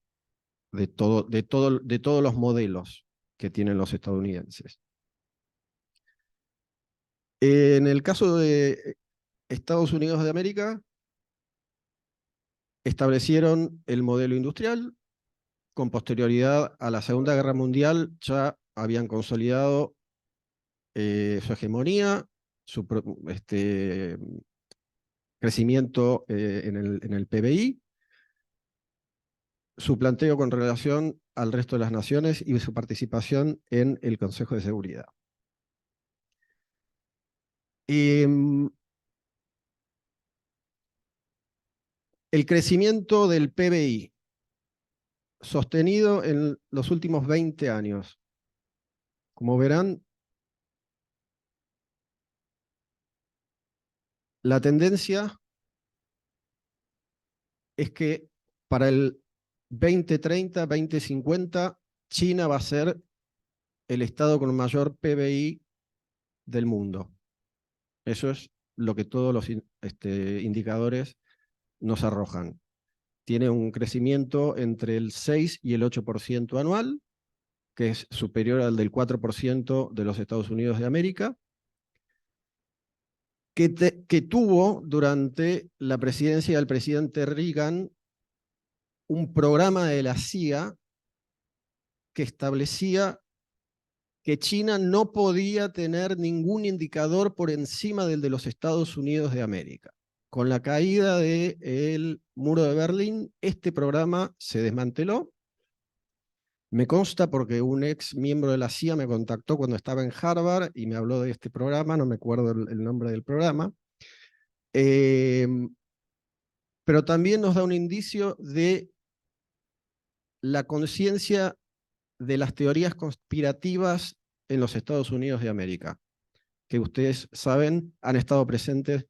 de todos los modelos que tienen los estadounidenses. En el caso de Estados Unidos de América, establecieron el modelo industrial. Con posterioridad a la Segunda Guerra Mundial ya habían consolidado su hegemonía, su crecimiento en el PBI, su planteo con relación al resto de las naciones y su participación en el Consejo de Seguridad. El crecimiento del PBI sostenido en los últimos 20 años. Como verán, la tendencia es que para el 2030, 2050, China va a ser el estado con mayor PBI del mundo. Eso es lo que todos los indicadores nos arrojan. Tiene un crecimiento entre el 6 y el 8% anual, que es superior al del 4% de los Estados Unidos de América, que tuvo durante la presidencia del presidente Reagan un programa de la CIA que establecía que China no podía tener ningún indicador por encima del de los Estados Unidos de América. Con la caída del muro de Berlín, este programa se desmanteló. Me consta porque un ex miembro de la CIA me contactó cuando estaba en Harvard y me habló de este programa, no me acuerdo el nombre del programa. Pero también nos da un indicio de la conciencia de las teorías conspirativas en los Estados Unidos de América, que ustedes saben han estado presentes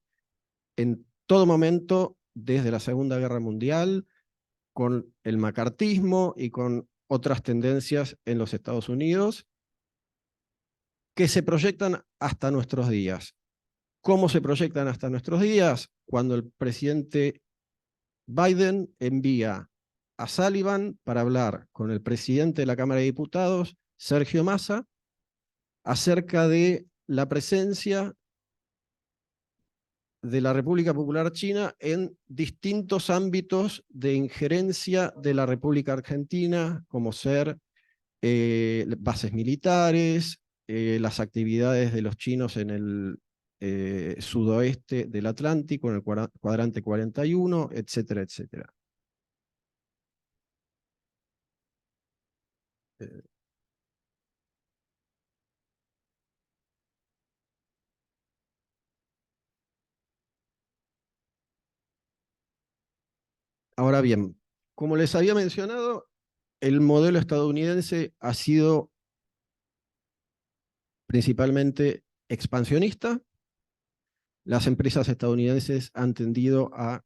en todo momento desde la Segunda Guerra Mundial, con el macartismo y con otras tendencias en los Estados Unidos, que se proyectan hasta nuestros días. ¿Cómo se proyectan hasta nuestros días? Cuando el presidente Biden envía a Sullivan para hablar con el presidente de la Cámara de Diputados, Sergio Massa, acerca de la presencia de la República Popular China en distintos ámbitos de injerencia de la República Argentina, como ser bases militares, las actividades de los chinos en el sudoeste del Atlántico, en el cuadrante 41, etcétera, etcétera. Ahora bien, como les había mencionado, el modelo estadounidense ha sido principalmente expansionista. Las empresas estadounidenses han tendido a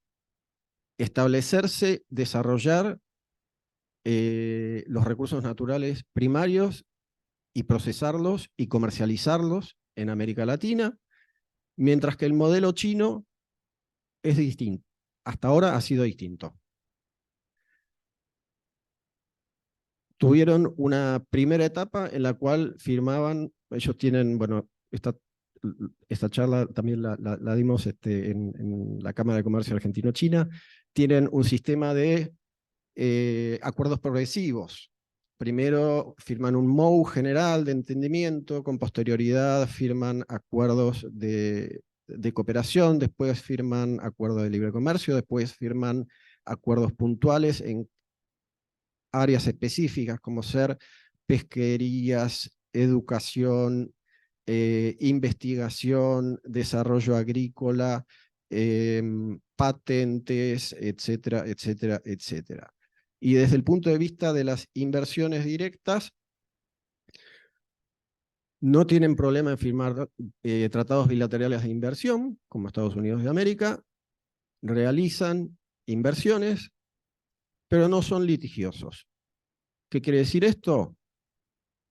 establecerse, desarrollar los recursos naturales primarios y procesarlos y comercializarlos en América Latina, mientras que el modelo chino es distinto. Hasta ahora ha sido distinto. Tuvieron una primera etapa en la cual firmaban, ellos tienen, bueno, esta charla también la dimos en la Cámara de Comercio Argentino-China, tienen un sistema de acuerdos progresivos. Primero firman un MOU general de entendimiento, con posterioridad firman acuerdos de cooperación, después firman acuerdos de libre comercio, después firman acuerdos puntuales en áreas específicas como ser pesquerías, educación, investigación, desarrollo agrícola, patentes, etcétera, etcétera, etcétera. Y desde el punto de vista de las inversiones directas, no tienen problema en firmar tratados bilaterales de inversión, como Estados Unidos de América, realizan inversiones, pero no son litigiosos. ¿Qué quiere decir esto?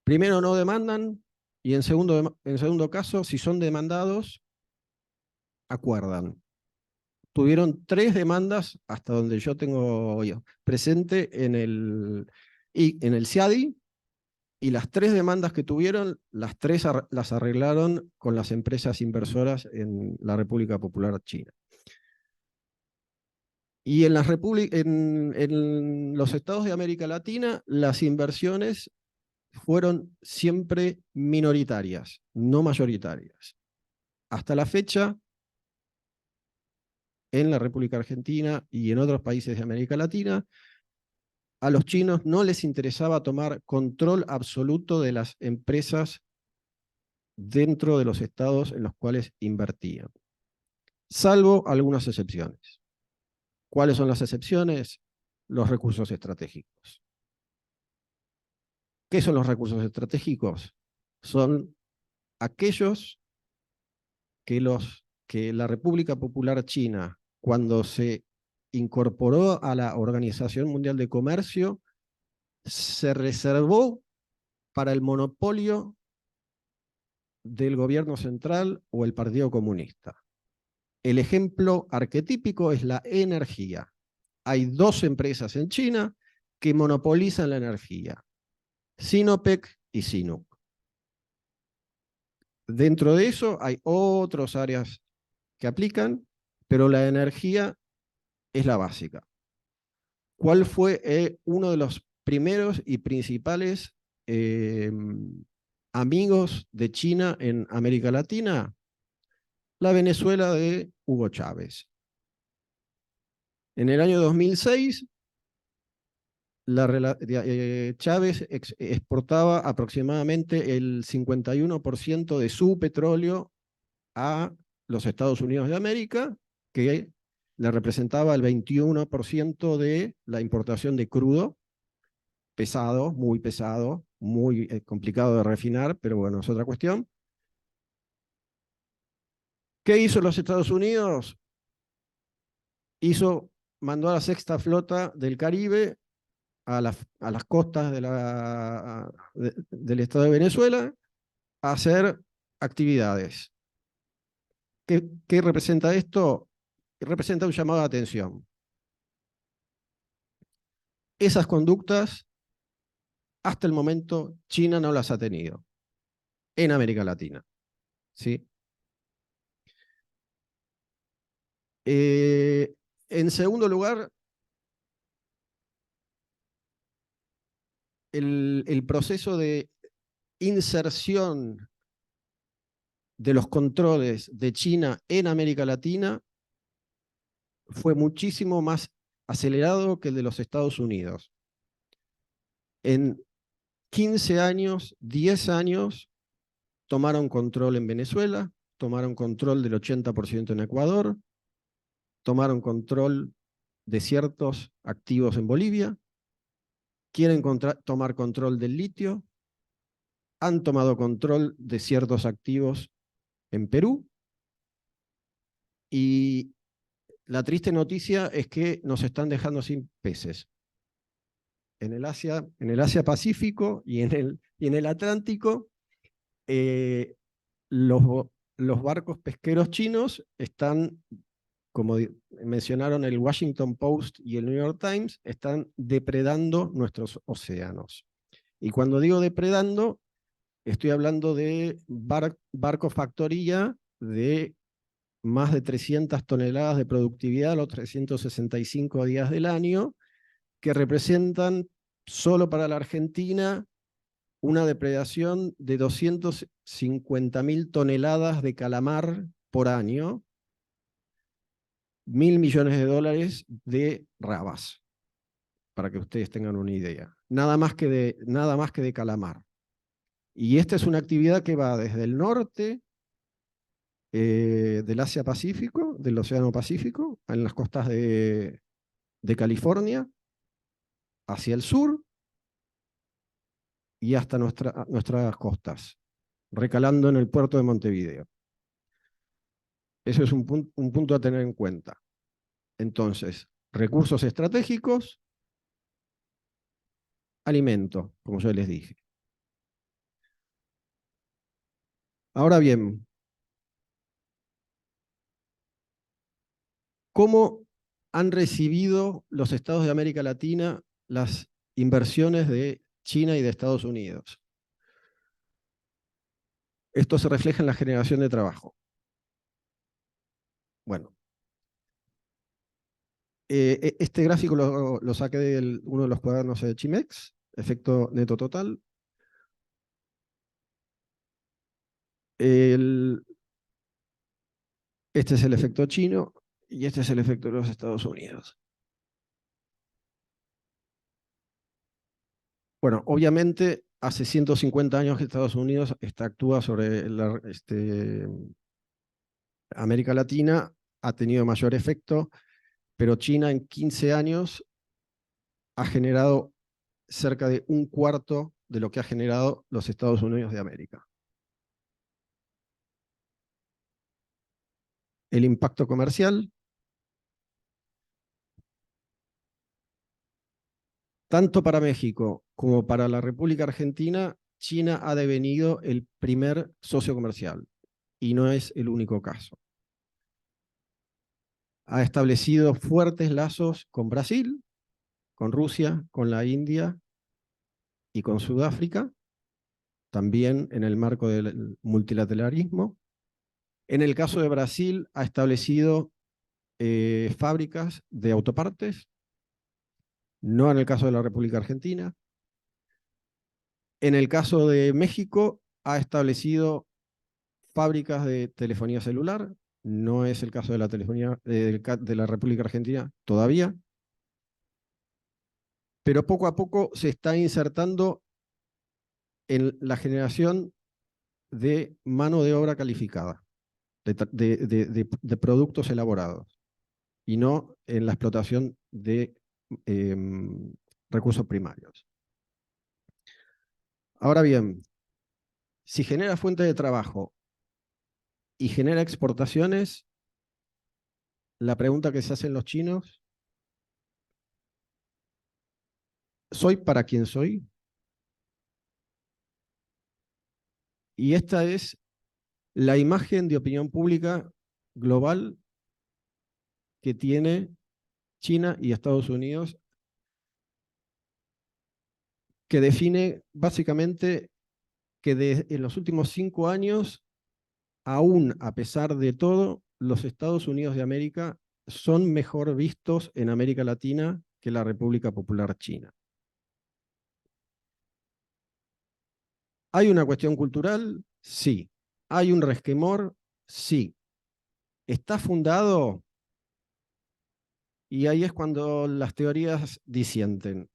Primero, no demandan, y en segundo caso, si son demandados, acuerdan. Tuvieron 3 demandas hasta donde yo tengo presente en el CIADI, y las 3 demandas que tuvieron, las 3 las arreglaron con las empresas inversoras en la República Popular China. Y en los estados de América Latina, las inversiones fueron siempre minoritarias, no mayoritarias. Hasta la fecha, en la República Argentina y en otros países de América Latina, a los chinos no les interesaba tomar control absoluto de las empresas dentro de los estados en los cuales invertían, salvo algunas excepciones. ¿Cuáles son las excepciones? Los recursos estratégicos. ¿Qué son los recursos estratégicos? Son aquellos que la República Popular China, cuando se incorporó a la Organización Mundial de Comercio, se reservó para el monopolio del gobierno central o el Partido Comunista. El ejemplo arquetípico es la energía. Hay 2 empresas en China que monopolizan la energía: Sinopec y Sinopec. Dentro de eso hay otras áreas que aplican, pero la energía es la básica. ¿Cuál fue uno de los primeros y principales amigos de China en América Latina? La Venezuela de Hugo Chávez. En el año 2006, Chávez exportaba aproximadamente el 51% de su petróleo a los Estados Unidos de América, que le representaba el 21% de la importación de crudo, pesado, muy complicado de refinar, pero bueno, es otra cuestión. ¿Qué hizo los Estados Unidos? Mandó a la 6ª flota del Caribe a las costas del estado de Venezuela a hacer actividades. ¿Qué representa esto? Representa un llamado de atención. Esas conductas, hasta el momento, China no las ha tenido en América Latina. ¿Sí? En segundo lugar, el proceso de inserción de los controles de China en América Latina fue muchísimo más acelerado que el de los Estados Unidos. En 15 años, 10 años, tomaron control en Venezuela, tomaron control del 80% en Ecuador, tomaron control de ciertos activos en Bolivia, quieren tomar control del litio, han tomado control de ciertos activos en Perú, y la triste noticia es que nos están dejando sin peces. En el Asia Pacífico y en el Atlántico, los barcos pesqueros chinos están, como mencionaron el Washington Post y el New York Times, están depredando nuestros océanos. Y cuando digo depredando, estoy hablando de barcos factoría de más de 300 toneladas de productividad a los 365 días del año, que representan solo para la Argentina una depredación de 250.000 toneladas de calamar por año, 1.000 millones de dólares de rabas, para que ustedes tengan una idea. Nada más que de calamar. Y esta es una actividad que va desde el norte del Asia Pacífico, del Océano Pacífico, en las costas de California, hacia el sur y hasta nuestras costas, recalando en el puerto de Montevideo. Eso es un punto a tener en cuenta. Entonces, recursos estratégicos, alimento, como yo les dije. Ahora bien, ¿cómo han recibido los estados de América Latina las inversiones de China y de Estados Unidos? Esto se refleja en la generación de trabajo. Bueno, este gráfico lo saqué de uno de los cuadernos de Chimex, efecto neto total. Este es el efecto chino y este es el efecto de los Estados Unidos. Bueno, obviamente hace 150 años que Estados Unidos actúa sobre América Latina, ha tenido mayor efecto, pero China en 15 años ha generado cerca de un cuarto de lo que ha generado los Estados Unidos de América. El impacto comercial, tanto para México como para la República Argentina, China ha devenido el primer socio comercial y no es el único caso. Ha establecido fuertes lazos con Brasil, con Rusia, con la India y con Sudáfrica, también en el marco del multilateralismo. En el caso de Brasil, ha establecido fábricas de autopartes, no en el caso de la República Argentina. En el caso de México, ha establecido fábricas de telefonía celular, no es el caso de la telefonía de la República Argentina todavía, pero poco a poco se está insertando en la generación de mano de obra calificada, de productos elaborados, y no en la explotación de recursos primarios. Ahora bien, si genera fuente de trabajo y genera exportaciones, la pregunta que se hacen los chinos, ¿soy para quien soy? Y esta es la imagen de opinión pública global que tiene China y Estados Unidos, que define básicamente que en los últimos 5 años, aún a pesar de todo, los Estados Unidos de América son mejor vistos en América Latina que la República Popular China. ¿Hay una cuestión cultural? Sí. ¿Hay un resquemor? Sí. ¿Está fundado? Y ahí es cuando las teorías disienten.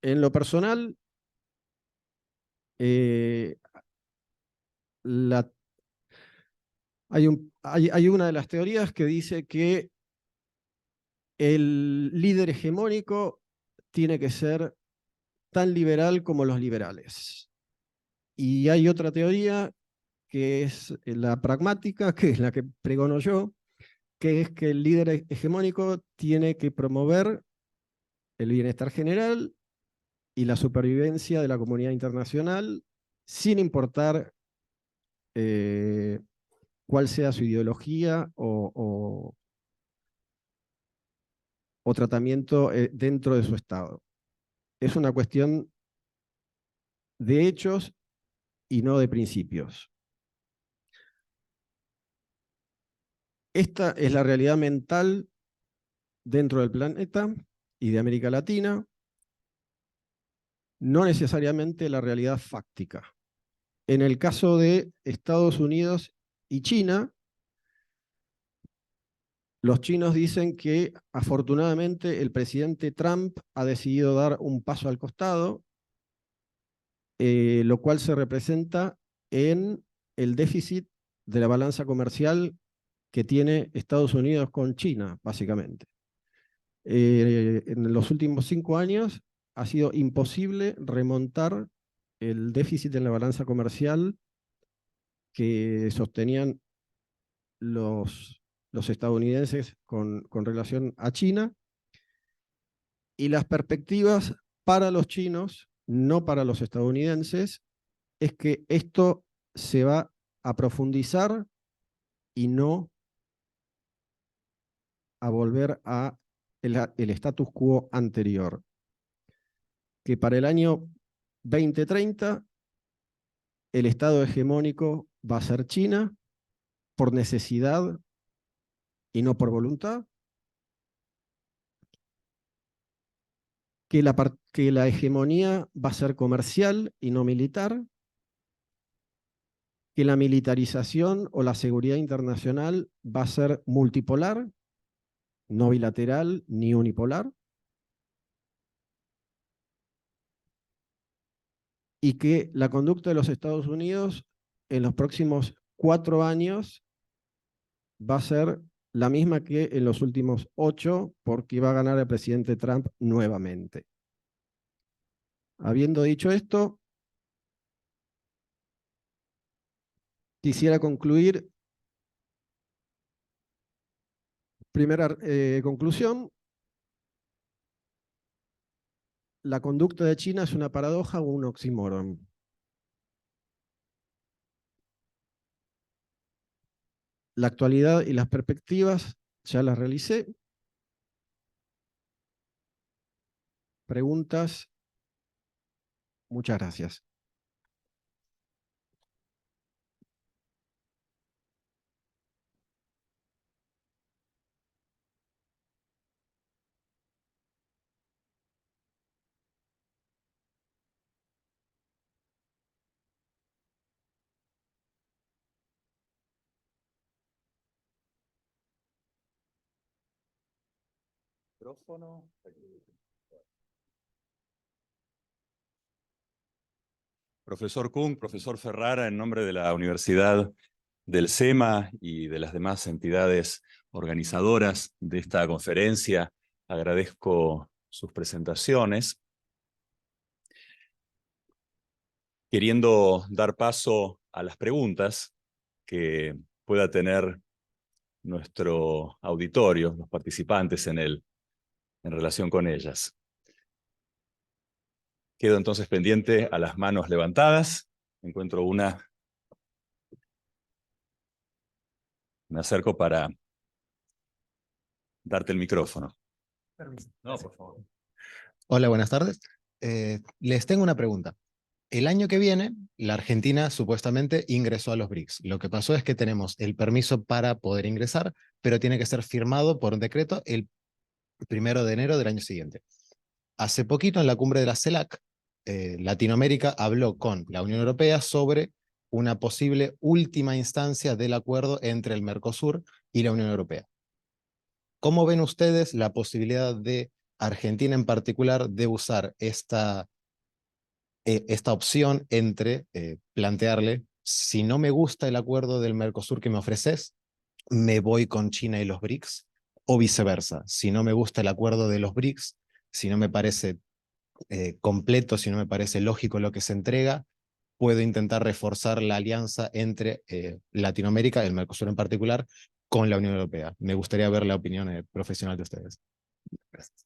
En lo personal, hay una de las teorías que dice que el líder hegemónico tiene que ser tan liberal como los liberales. Y hay otra teoría que es la pragmática, que es la que pregono yo, que es que el líder hegemónico tiene que promover el bienestar general y la supervivencia de la comunidad internacional, sin importar cuál sea su ideología o tratamiento dentro de su Estado. Es una cuestión de hechos y no de principios. Esta es la realidad mental dentro del planeta y de América Latina, no necesariamente la realidad fáctica. En el caso de Estados Unidos y China, los chinos dicen que afortunadamente el presidente Trump ha decidido dar un paso al costado, lo cual se representa en el déficit de la balanza comercial que tiene Estados Unidos con China, básicamente. En los últimos 5 años ha sido imposible remontar el déficit en la balanza comercial que sostenían los los estadounidenses con relación a China, y las perspectivas para los chinos, no para los estadounidenses, es que esto se va a profundizar y no a volver a el status quo anterior. Que para el año 2030 el estado hegemónico va a ser China por necesidad y no por voluntad. Que la hegemonía va a ser comercial y no militar. Que la militarización o la seguridad internacional va a ser multipolar, no bilateral ni unipolar. Y que la conducta de los Estados Unidos en los próximos 4 años va a ser la misma que en los últimos 8, porque va a ganar el presidente Trump nuevamente. Habiendo dicho esto, quisiera concluir. Primera conclusión: la conducta de China es una paradoja o un oxímoron. La actualidad y las perspectivas ya las realicé. Preguntas. Muchas gracias. Micrófono. Profesor Kung, profesor Ferrara, en nombre de la Universidad del SEMA y de las demás entidades organizadoras de esta conferencia, agradezco sus presentaciones. Queriendo dar paso a las preguntas que pueda tener nuestro auditorio, los participantes en relación con ellas. Quedo entonces pendiente a las manos levantadas. Encuentro una. Me acerco para darte el micrófono. Permiso. No, por favor. Hola, buenas tardes. Les tengo una pregunta. El año que viene, la Argentina supuestamente ingresó a los BRICS. Lo que pasó es que tenemos el permiso para poder ingresar, pero tiene que ser firmado por un decreto el 1 de enero del año siguiente. Hace poquito, en la cumbre de la CELAC, Latinoamérica habló con la Unión Europea sobre una posible última instancia del acuerdo entre el Mercosur y la Unión Europea. ¿Cómo ven ustedes la posibilidad de Argentina en particular de usar esta opción entre plantearle, si no me gusta el acuerdo del Mercosur que me ofreces, me voy con China y los BRICS, o viceversa, si no me gusta el acuerdo de los BRICS, si no me parece completo, si no me parece lógico lo que se entrega, puedo intentar reforzar la alianza entre Latinoamérica, el Mercosur en particular, con la Unión Europea? Me gustaría ver la opinión profesional de ustedes. Gracias.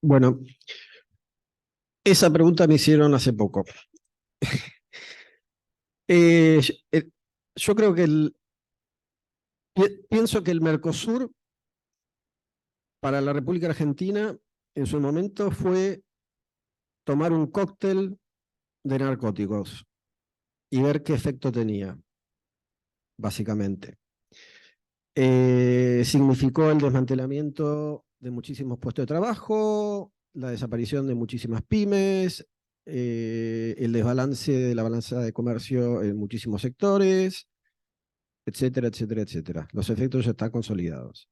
Bueno, esa pregunta me hicieron hace poco. Yo creo que pienso que el Mercosur para la República Argentina en su momento fue tomar un cóctel de narcóticos y ver qué efecto tenía, básicamente. Significó el desmantelamiento de muchísimos puestos de trabajo, la desaparición de muchísimas pymes, el desbalance de la balanza de comercio en muchísimos sectores, etcétera, etcétera, etcétera. Los efectos ya están consolidados.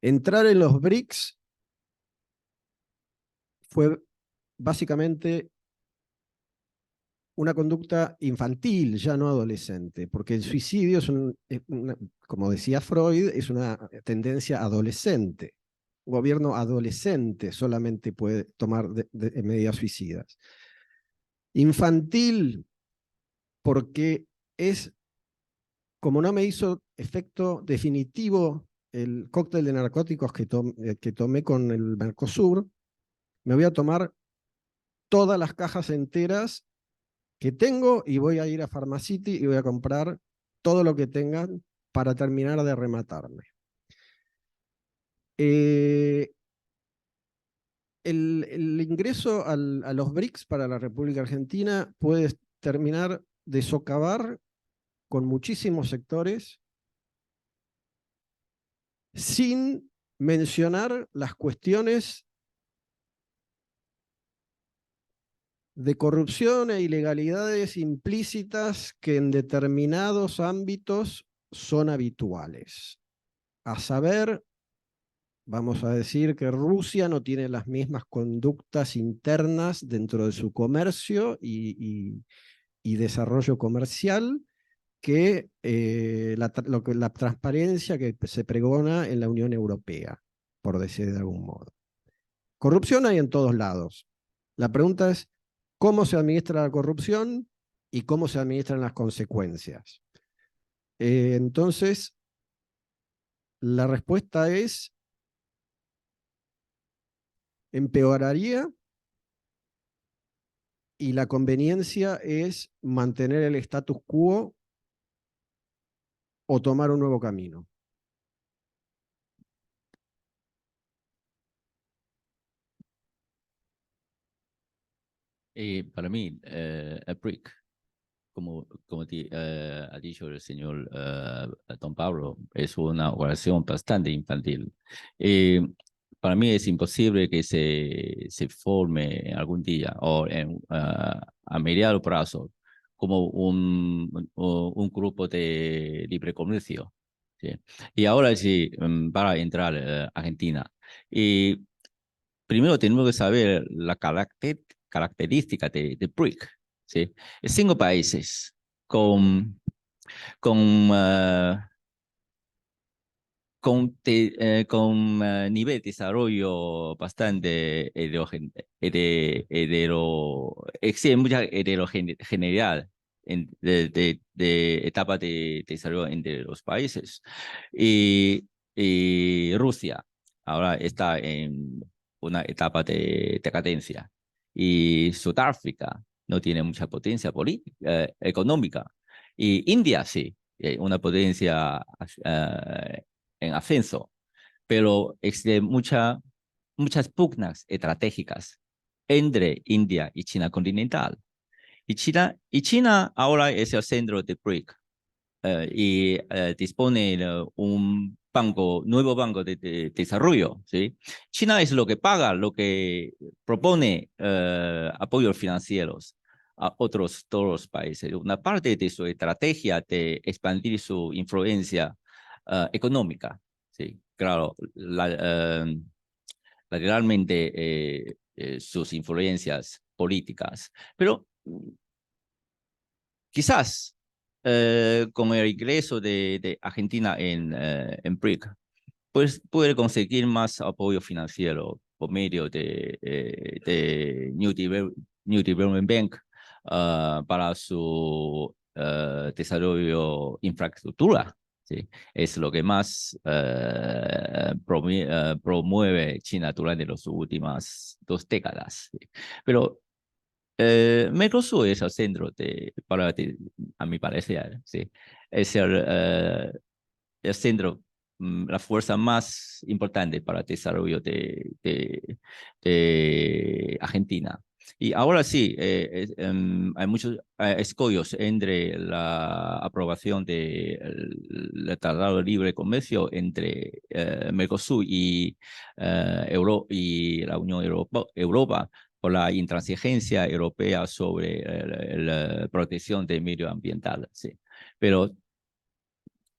Entrar en los BRICS fue básicamente una conducta infantil, ya no adolescente, porque el suicidio es como decía Freud, es una tendencia adolescente. gobierno adolescente solamente puede tomar medidas suicidas. Infantil, porque como no me hizo efecto definitivo el cóctel de narcóticos que tomé con el Mercosur, me voy a tomar todas las cajas enteras que tengo y voy a ir a Pharmacity y voy a comprar todo lo que tengan para terminar de rematarme. El ingreso a los BRICS para la República Argentina puede terminar de socavar con muchísimos sectores sin mencionar las cuestiones de corrupción e ilegalidades implícitas que en determinados ámbitos son habituales. A saber, vamos a decir que Rusia no tiene las mismas conductas internas dentro de su comercio y desarrollo comercial que la transparencia que se pregona en la Unión Europea, por decir de algún modo. Corrupción hay en todos lados. La pregunta es, ¿cómo se administra la corrupción y cómo se administran las consecuencias? Entonces, la respuesta es, empeoraría y la conveniencia es mantener el status quo o tomar un nuevo camino. Para mí, el BRIC, como ha dicho el señor Don Pablo, es una organización bastante infantil. Para mí es imposible que se forme algún día o a mediano plazo como un grupo de libre comercio. ¿Sí? Y ahora sí, para entrar a Argentina. Y primero tenemos que saber la característica de BRIC. ¿Sí? 5 países con, con, nivel de desarrollo bastante existe mucha heterogeneidad de etapa de desarrollo entre los países. Y Rusia ahora está en una etapa de decadencia. Y Sudáfrica no tiene mucha potencia política, económica. Y India sí, una potencia en ascenso, pero existen muchas pugnas estratégicas entre India y China continental. Y China ahora es el centro de BRIC y dispone de un nuevo banco de desarrollo. ¿Sí? China es lo que paga, lo que propone apoyos financieros a todos los países. Una parte de su estrategia de expandir su influencia económica. Sí, claro, realmente sus influencias políticas. Pero quizás con el ingreso de Argentina en BRIC, pues puede conseguir más apoyo financiero por medio de New Development Bank para su desarrollo infraestructura. ¿Sí? Es lo que más promueve China durante las últimas 2 décadas. ¿Sí? Pero Mercosur es el centro a mi parecer, ¿sí? Es el centro, la fuerza más importante para el desarrollo de Argentina. Y ahora sí, hay muchos escollos entre la aprobación del Tratado de Libre Comercio entre Mercosur y la Unión Europea por la intransigencia europea sobre la protección del medio ambiental. Sí. Pero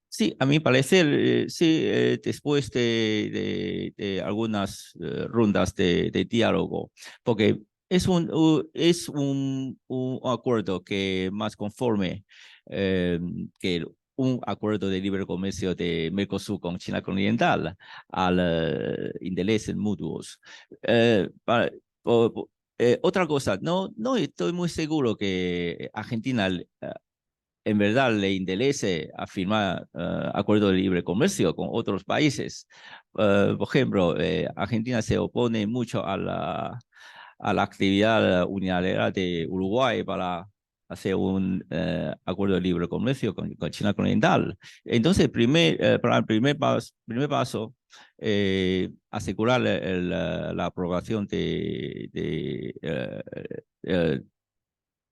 sí, a mi parecer, sí, después de algunas rondas de diálogo, porque es un acuerdo que más conforme que un acuerdo de libre comercio de Mercosur con China continental al intereses mutuos. Otra cosa, no estoy muy seguro que Argentina en verdad le interese a firmar acuerdos de libre comercio con otros países. Por ejemplo, Argentina se opone mucho a la actividad unilateral de Uruguay para hacer un acuerdo de libre comercio con China continental. Entonces, para el primer paso, asegurar la aprobación tratado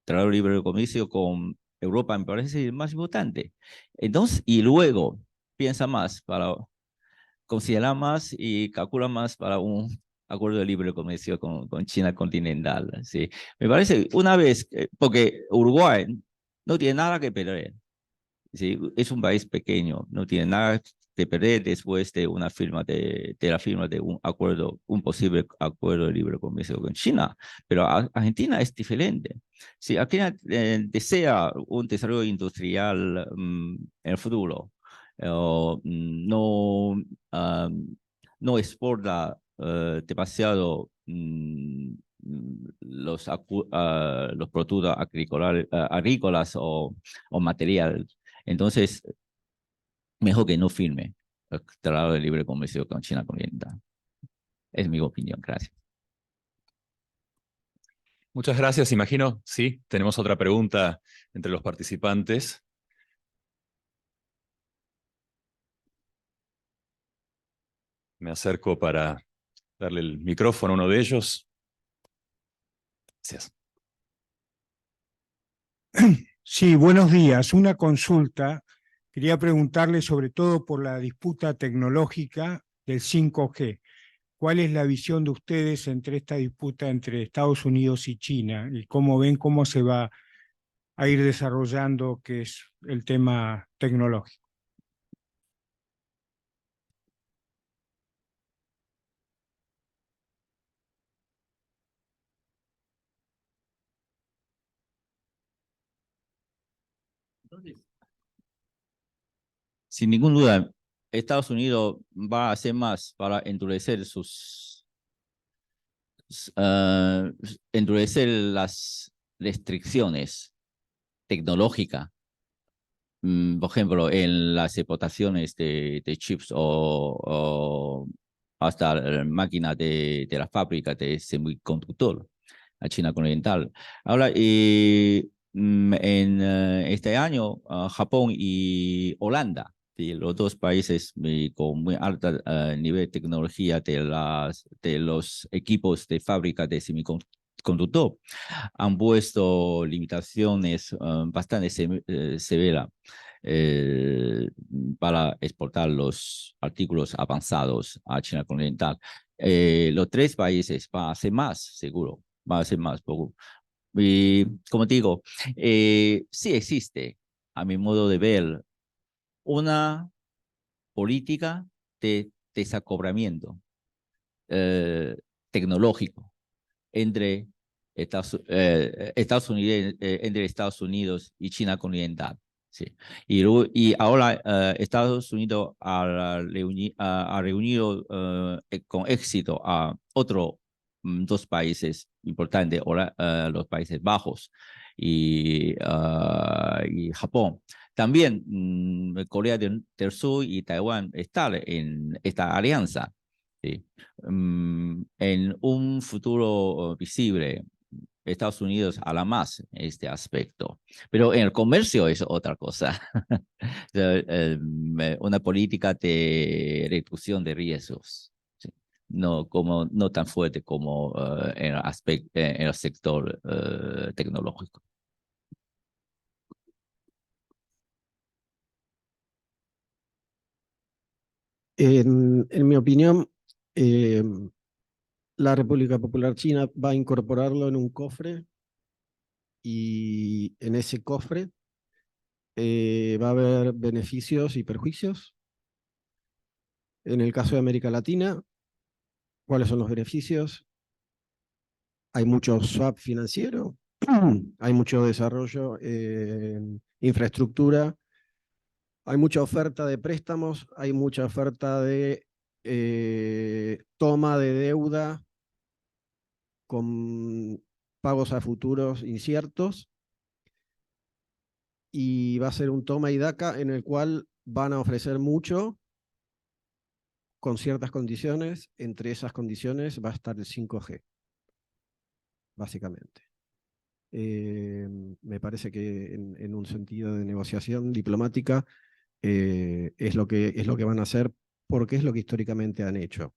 de libre comercio con Europa me parece más importante. Entonces, y luego piensa más para considerar más y calcula más para un acuerdo de libre comercio con China continental. ¿Sí? Me parece una vez, porque Uruguay no tiene nada que perder. ¿Sí? Es un país pequeño, no tiene nada que perder después de una firma de la firma de un acuerdo, un posible acuerdo de libre comercio con China. Pero Argentina es diferente. Si Argentina desea un desarrollo industrial en el futuro, no, no exporta demasiado los productos agrícolas o material. Entonces, mejor que no firme el tratado de libre comercio con China continental. Es mi opinión. Gracias. Muchas gracias. Imagino, sí, tenemos otra pregunta entre los participantes. Me acerco para darle el micrófono a uno de ellos. Gracias. Sí, buenos días. Una consulta. Quería preguntarle sobre todo por la disputa tecnológica del 5G. ¿Cuál es la visión de ustedes entre esta disputa entre Estados Unidos y China? Y cómo ven cómo se va a ir desarrollando, que es el tema tecnológico. Sin ninguna duda, Estados Unidos va a hacer más para endurecer las restricciones tecnológicas, por ejemplo, en las exportaciones de chips o hasta máquinas de la fábrica de semiconductor a China continental. Ahora, en este año, Japón y Holanda, ¿sí? Los dos países con muy alto nivel de tecnología de los equipos de fábrica de semiconductor, han puesto limitaciones bastante severas para exportar los artículos avanzados a China continental. Los tres países van a hacer más, seguro, van a hacer más. Y como digo, sí existe, a mi modo de ver, una política de desacoplamiento tecnológico entre entre Estados Unidos y China continental. Sí. Y ahora Estados Unidos ha reunido con éxito a otros dos países importantes, los Países Bajos y Japón. También Corea del Sur y Taiwán están en esta alianza. Sí. En un futuro visible, Estados Unidos hará más este aspecto. Pero en el comercio es otra cosa. Una política de reducción de riesgos. ¿Sí? No tan fuerte como en el sector tecnológico. En mi opinión, la República Popular China va a incorporarlo en un cofre y en ese cofre va a haber beneficios y perjuicios. En el caso de América Latina, ¿cuáles son los beneficios? Hay mucho swap financiero, hay mucho desarrollo en infraestructura Hay mucha oferta de préstamos, hay mucha oferta de toma de deuda con pagos a futuros inciertos, y va a ser un toma y daca en el cual van a ofrecer mucho con ciertas condiciones. Entre esas condiciones va a estar el 5G, básicamente. Me parece que en un sentido de negociación diplomática es lo que van a hacer, porque es lo que históricamente han hecho.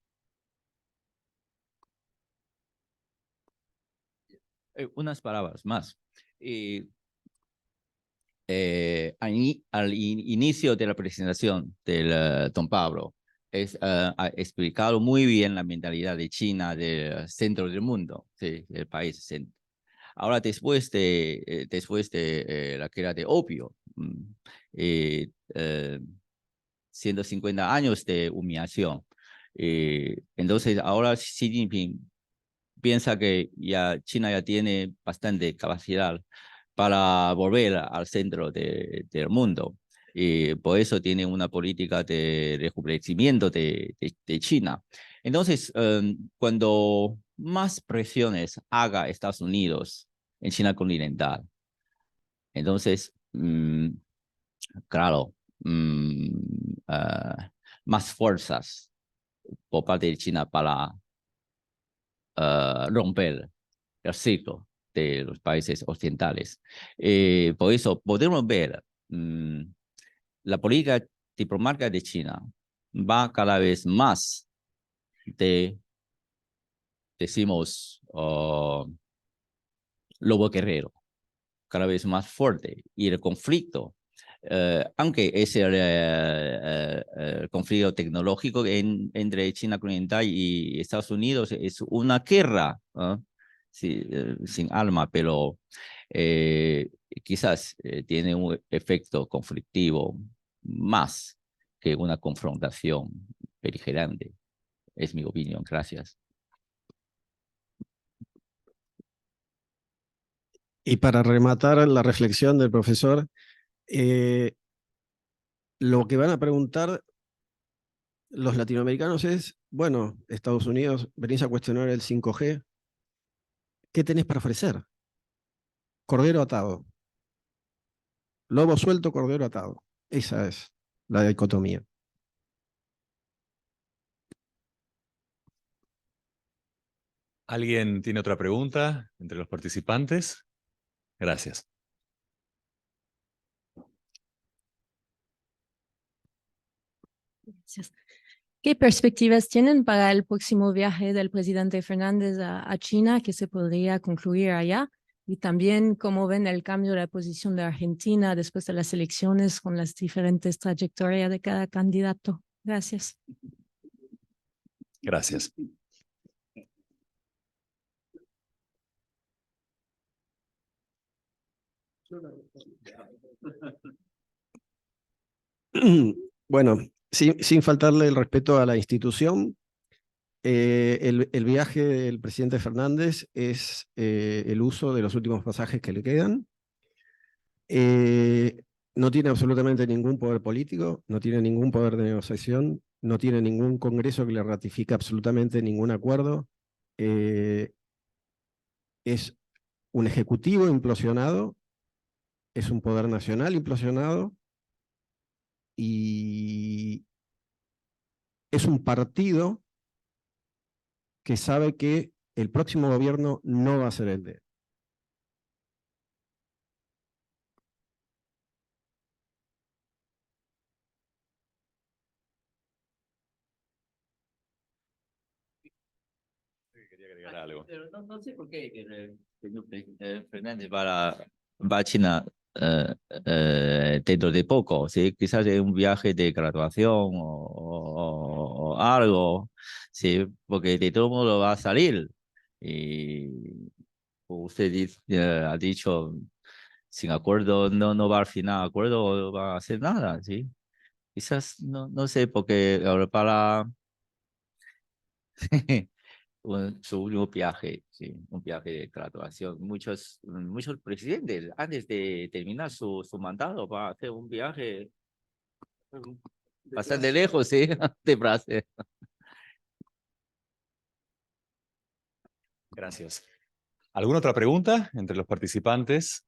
Unas palabras más. Al inicio de la presentación del don Pablo, ha explicado muy bien la mentalidad de China del centro del mundo, sí, del país centro. Ahora, después de la guerra de opio, 150 años de humillación, entonces ahora Xi Jinping piensa que ya China ya tiene bastante capacidad para volver al centro del mundo. Y por eso tiene una política de rejuvenecimiento de China. Entonces, cuando más presiones haga Estados Unidos en China continental, entonces, claro, más fuerzas por parte de China para romper el ciclo de los países occidentales. Por eso podemos ver la política diplomática de China va cada vez más de, decimos, lobo guerrero, cada vez más fuerte. Y el conflicto, aunque es el conflicto tecnológico entre China continental y Estados Unidos, es una guerra, sí, sin alma, pero quizás tiene un efecto conflictivo más que una confrontación beligerante. Es mi opinión. Gracias. Y para rematar la reflexión del profesor, lo que van a preguntar los latinoamericanos es, bueno, Estados Unidos, venís a cuestionar el 5G, ¿qué tenés para ofrecer? Cordero atado. Lobo suelto, cordero atado. Esa es la dicotomía. ¿Alguien tiene otra pregunta entre los participantes? Gracias. Gracias. ¿Qué perspectivas tienen para el próximo viaje del presidente Fernández a China, que se podría concluir allá? Y también cómo ven el cambio de la posición de Argentina después de las elecciones con las diferentes trayectorias de cada candidato. Gracias. Gracias. Bueno, sin faltarle el respeto a la institución, el viaje del presidente Fernández es el uso de los últimos pasajes que le quedan. No tiene absolutamente ningún poder político, no tiene ningún poder de negociación, no tiene ningún congreso que le ratifique absolutamente ningún acuerdo. Es un ejecutivo implosionado, es un poder nacional implosionado, y es un partido que sabe que el próximo gobierno no va a ser el de él. Quería agregar algo. Pero no sé por qué Fernández va a China dentro de poco, ¿sí? Quizás es un viaje de graduación o algo, ¿sí? Porque de todo modo va a salir. Y usted ha dicho, sin acuerdo, no va al final acuerdo, o va a hacer nada, ¿sí? Quizás, no sé, porque ahora para su último viaje, sí, un viaje de graduación. Muchos presidentes, antes de terminar su mandato, van a hacer un viaje Bastante lejos, sí, de Brasil. Gracias. ¿Alguna otra pregunta entre los participantes?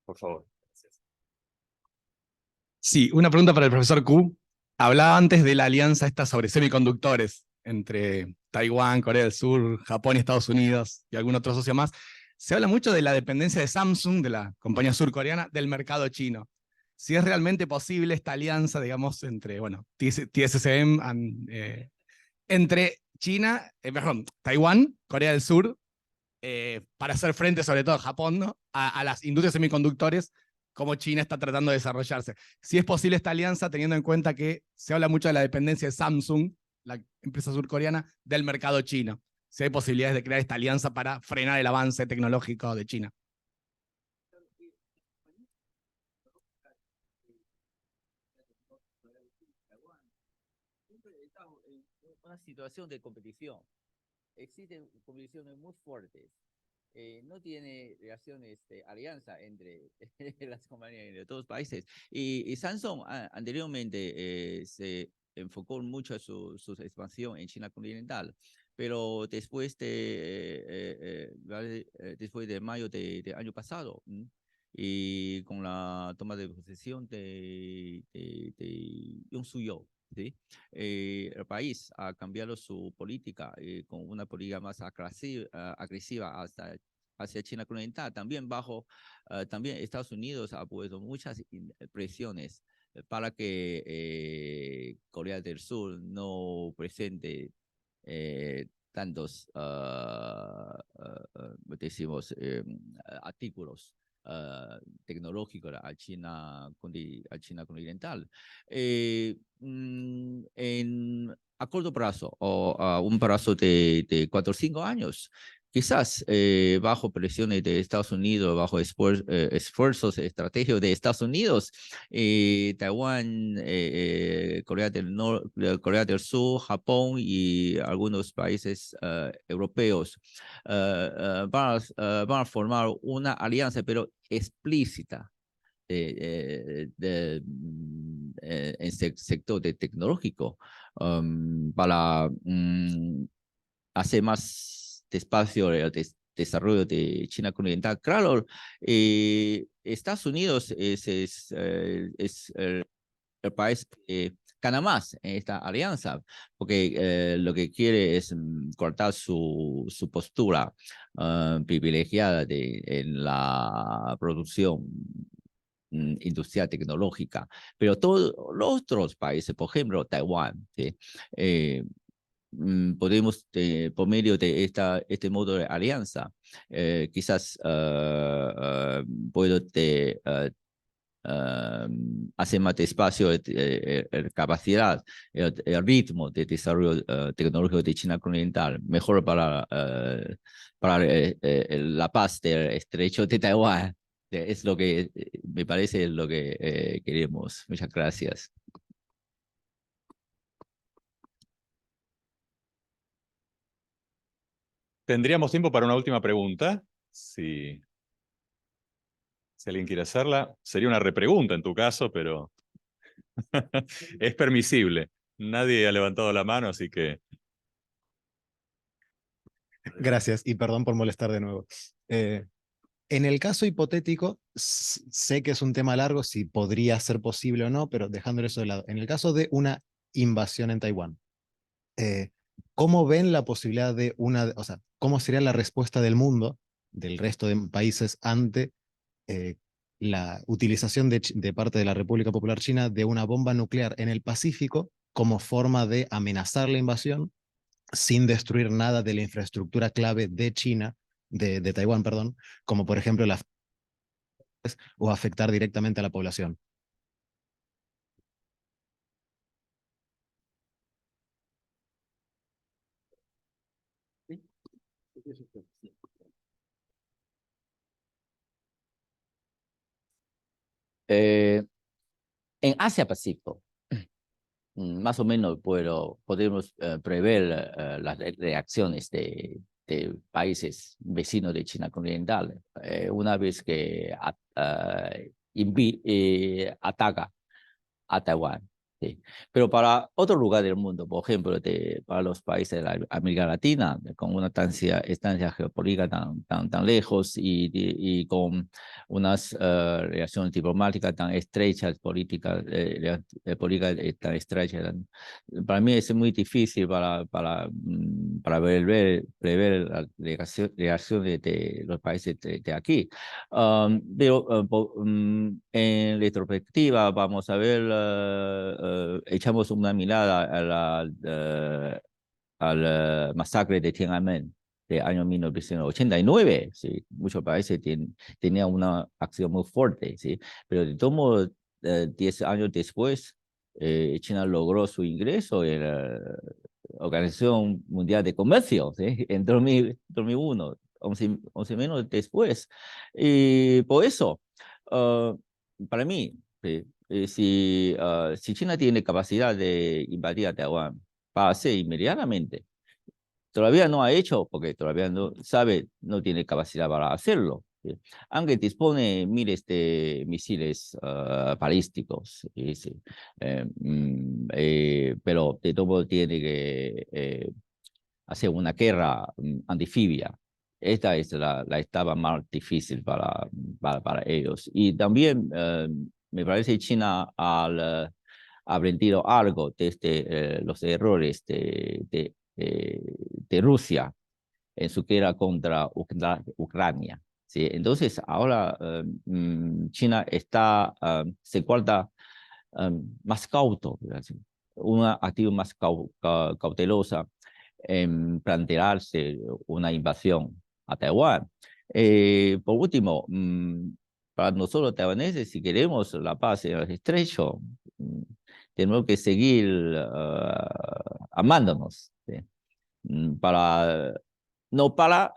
Por favor. Sí, una pregunta para el profesor Q. Hablaba antes de la alianza esta sobre semiconductores entre Taiwán, Corea del Sur, Japón y Estados Unidos y algún otro socio más. Se habla mucho de la dependencia de Samsung, de la compañía surcoreana, del mercado chino. Si es realmente posible esta alianza, digamos, entre, bueno, TSMC, entre China, perdón, Taiwán, Corea del Sur, para hacer frente sobre todo a Japón, ¿no? a las industrias semiconductores, como China está tratando de desarrollarse. Si es posible esta alianza, teniendo en cuenta que se habla mucho de la dependencia de Samsung, la empresa surcoreana, del mercado chino. Si hay posibilidades de crear esta alianza para frenar el avance tecnológico de China. Una situación de competición. Existen competiciones muy fuertes. No tiene relaciones de alianza entre las compañías de todos los países. Y Samsung anteriormente se enfocó mucho a su expansión en China continental, pero después de mayo de año pasado, y con la toma de posesión de Yoon Suk-yeol, ¿sí? El país ha cambiado su política con una política más agresiva hacia China continental. También Estados Unidos ha puesto muchas presiones para que Corea del Sur no presente tantos, decimos, artículos tecnológicos a China continental. A corto plazo o a un plazo de 4 o 5 años, quizás bajo presiones de Estados Unidos, bajo esfuerzos estratégicos de Estados Unidos, Taiwán, Corea del Sur, Japón y algunos países europeos van a formar una alianza, pero explícita en sector tecnológico para hacer más despacio el desarrollo de China continental. Claro, Estados Unidos es el país que gana más en esta alianza, porque lo que quiere es cortar su postura privilegiada en la producción industrial tecnológica. Pero todos los otros países, por ejemplo, Taiwán, ¿sí? Podemos, por medio de este modo de alianza, quizás puedo hacer más despacio la capacidad, el ritmo de desarrollo tecnológico de China continental, mejor para la paz del estrecho de Taiwán. Es lo que me parece lo que queremos. Muchas gracias. Tendríamos tiempo para una última pregunta. Si alguien quiere hacerla, sería una repregunta en tu caso, pero es permisible. Nadie ha levantado la mano, así que... Gracias y perdón por molestar de nuevo. En el caso hipotético, sé que es un tema largo, si podría ser posible o no, pero dejándolo eso de lado. En el caso de una invasión en Taiwán, ¿cómo ven la posibilidad de o sea, cómo sería la respuesta del mundo, del resto de países, ante la utilización de parte de la República Popular China de una bomba nuclear en el Pacífico como forma de amenazar la invasión sin destruir nada de la infraestructura clave de China, de Taiwán, perdón, como por ejemplo o afectar directamente a la población? En Asia Pacífico, más o menos podemos prever las reacciones de países vecinos de China continental una vez que ataca a Taiwán. Sí. Pero para otro lugar del mundo, por ejemplo, para los países de la América Latina, con una estancia geopolítica tan lejos y con unas relaciones diplomáticas tan estrechas, políticas tan estrechas, para mí es muy difícil para prever la reacción de los países de aquí. Pero en retrospectiva vamos a ver echamos una mirada al masacre de Tiananmen del año 1989, ¿sí? Muchos países tenían una acción muy fuerte, ¿sí? Pero de todos modos, 10 años después, China logró su ingreso en la Organización Mundial de Comercio, ¿sí? En 2001, 11 menos después. Y por eso, para mí, ¿sí? Si China tiene capacidad de invadir a Taiwán, va a hacer inmediatamente. Todavía no ha hecho, porque todavía no sabe, no tiene capacidad para hacerlo. ¿Sí? Aunque dispone miles de misiles balísticos, ¿sí? Pero de todo modo tiene que hacer una guerra anfibia. Esta es la etapa más difícil para ellos. Y también me parece que China ha aprendido algo desde los errores de Rusia en su guerra contra Ucrania. ¿Sí? Entonces, ahora China se guarda más cauto, una actitud más cautelosa en plantearse una invasión a Taiwán. Por último, para nosotros taiwaneses, si queremos la paz en el estrecho, tenemos que seguir amándonos, ¿sí? No para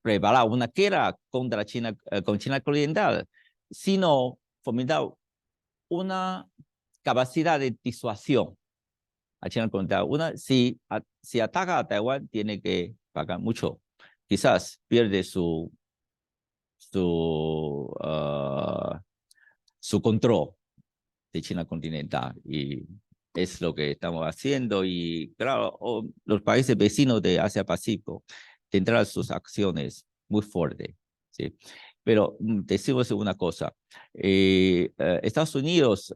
preparar una guerra contra China, con China continental, sino fomentar una capacidad de disuasión a China continental. Si ataca a Taiwán, tiene que pagar mucho. Quizás pierde su control de China continental. Y es lo que estamos haciendo. Y claro, los países vecinos de Asia-Pacífico tendrán sus acciones muy fuertes, ¿sí? Pero decimos una cosa, Estados Unidos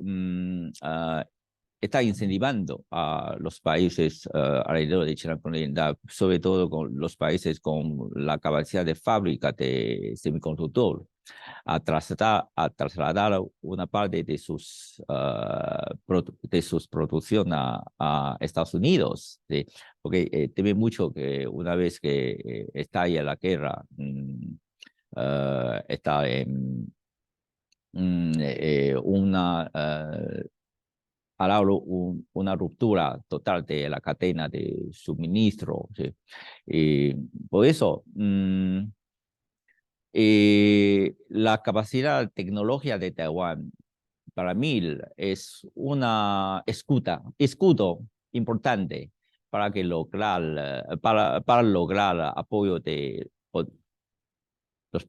está incentivando a los países alrededor de China continental, sobre todo con los países con la capacidad de fábrica de semiconductor, a trasladar una parte de sus producción a Estados Unidos, ¿sí? Porque teme mucho que una vez que estalle la guerra, está en una ruptura total de la cadena de suministro, ¿sí? Y por eso, la capacidad tecnológica de Taiwán para mí es una escudo importante para lograr apoyo de los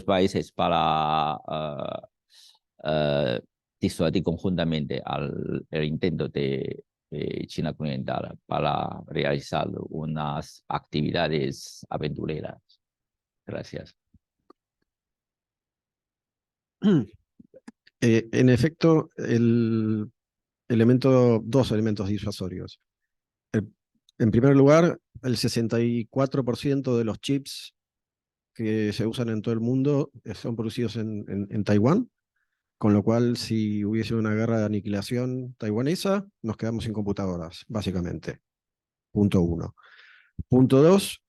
países para disuadir conjuntamente el intento de China continental para realizar unas actividades aventureras. Gracias. En efecto, dos elementos disuasorios. En primer lugar, el 64% de los chips que se usan en todo el mundo son producidos en Taiwán, con lo cual si hubiese una guerra de aniquilación taiwanesa, nos quedamos sin computadoras, básicamente. Punto uno. Punto dos,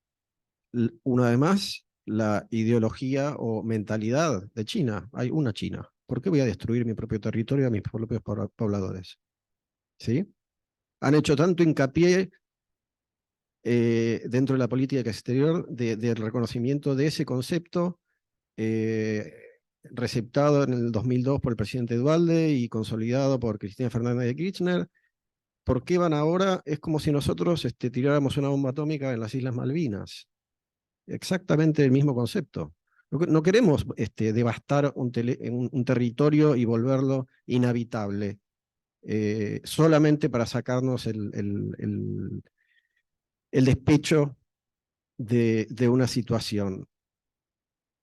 una vez más, la ideología o mentalidad de China. Hay una China. ¿Por qué voy a destruir mi propio territorio a mis propios pobladores? ¿Sí? Han hecho tanto hincapié dentro de la política exterior del reconocimiento de ese concepto, receptado en el 2002 por el presidente Dualde y consolidado por Cristina Fernández de Kirchner. ¿Por qué van ahora? Es como si nosotros tiráramos una bomba atómica en las Islas Malvinas. Exactamente el mismo concepto. No queremos devastar un territorio y volverlo inhabitable, solamente para sacarnos el despecho de una situación.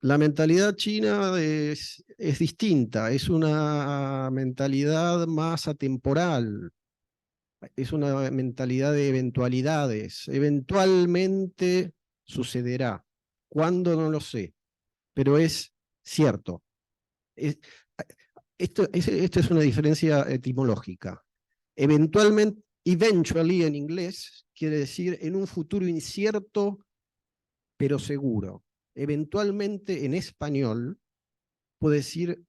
La mentalidad china es distinta, es una mentalidad más atemporal, es una mentalidad de eventualidades. Eventualmente sucederá. ¿Cuándo? No lo sé, pero es cierto. Esto es una diferencia etimológica. Eventualmente, eventually en inglés, quiere decir en un futuro incierto, pero seguro. Eventualmente en español puede decir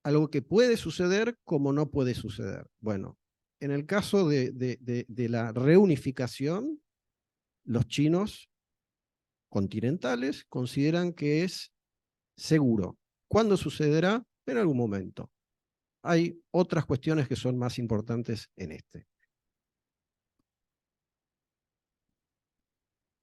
algo que puede suceder como no puede suceder. Bueno, en el caso de la reunificación, los chinos continentales consideran que es seguro. ¿Cuándo sucederá? En algún momento. Hay otras cuestiones que son más importantes en este.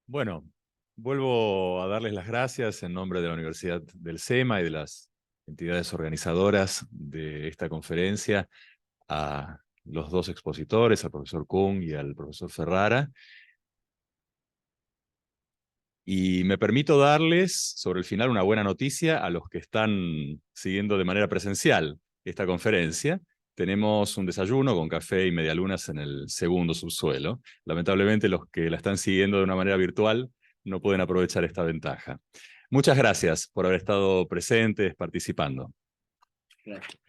Bueno, vuelvo a darles las gracias en nombre de la Universidad del SEMA y de las entidades organizadoras de esta conferencia a los dos expositores, al profesor Kung y al profesor Ferrara. Y me permito darles, sobre el final, una buena noticia a los que están siguiendo de manera presencial esta conferencia. Tenemos un desayuno con café y medialunas en el segundo subsuelo. Lamentablemente, los que la están siguiendo de una manera virtual no pueden aprovechar esta ventaja. Muchas gracias por haber estado presentes, participando. Gracias.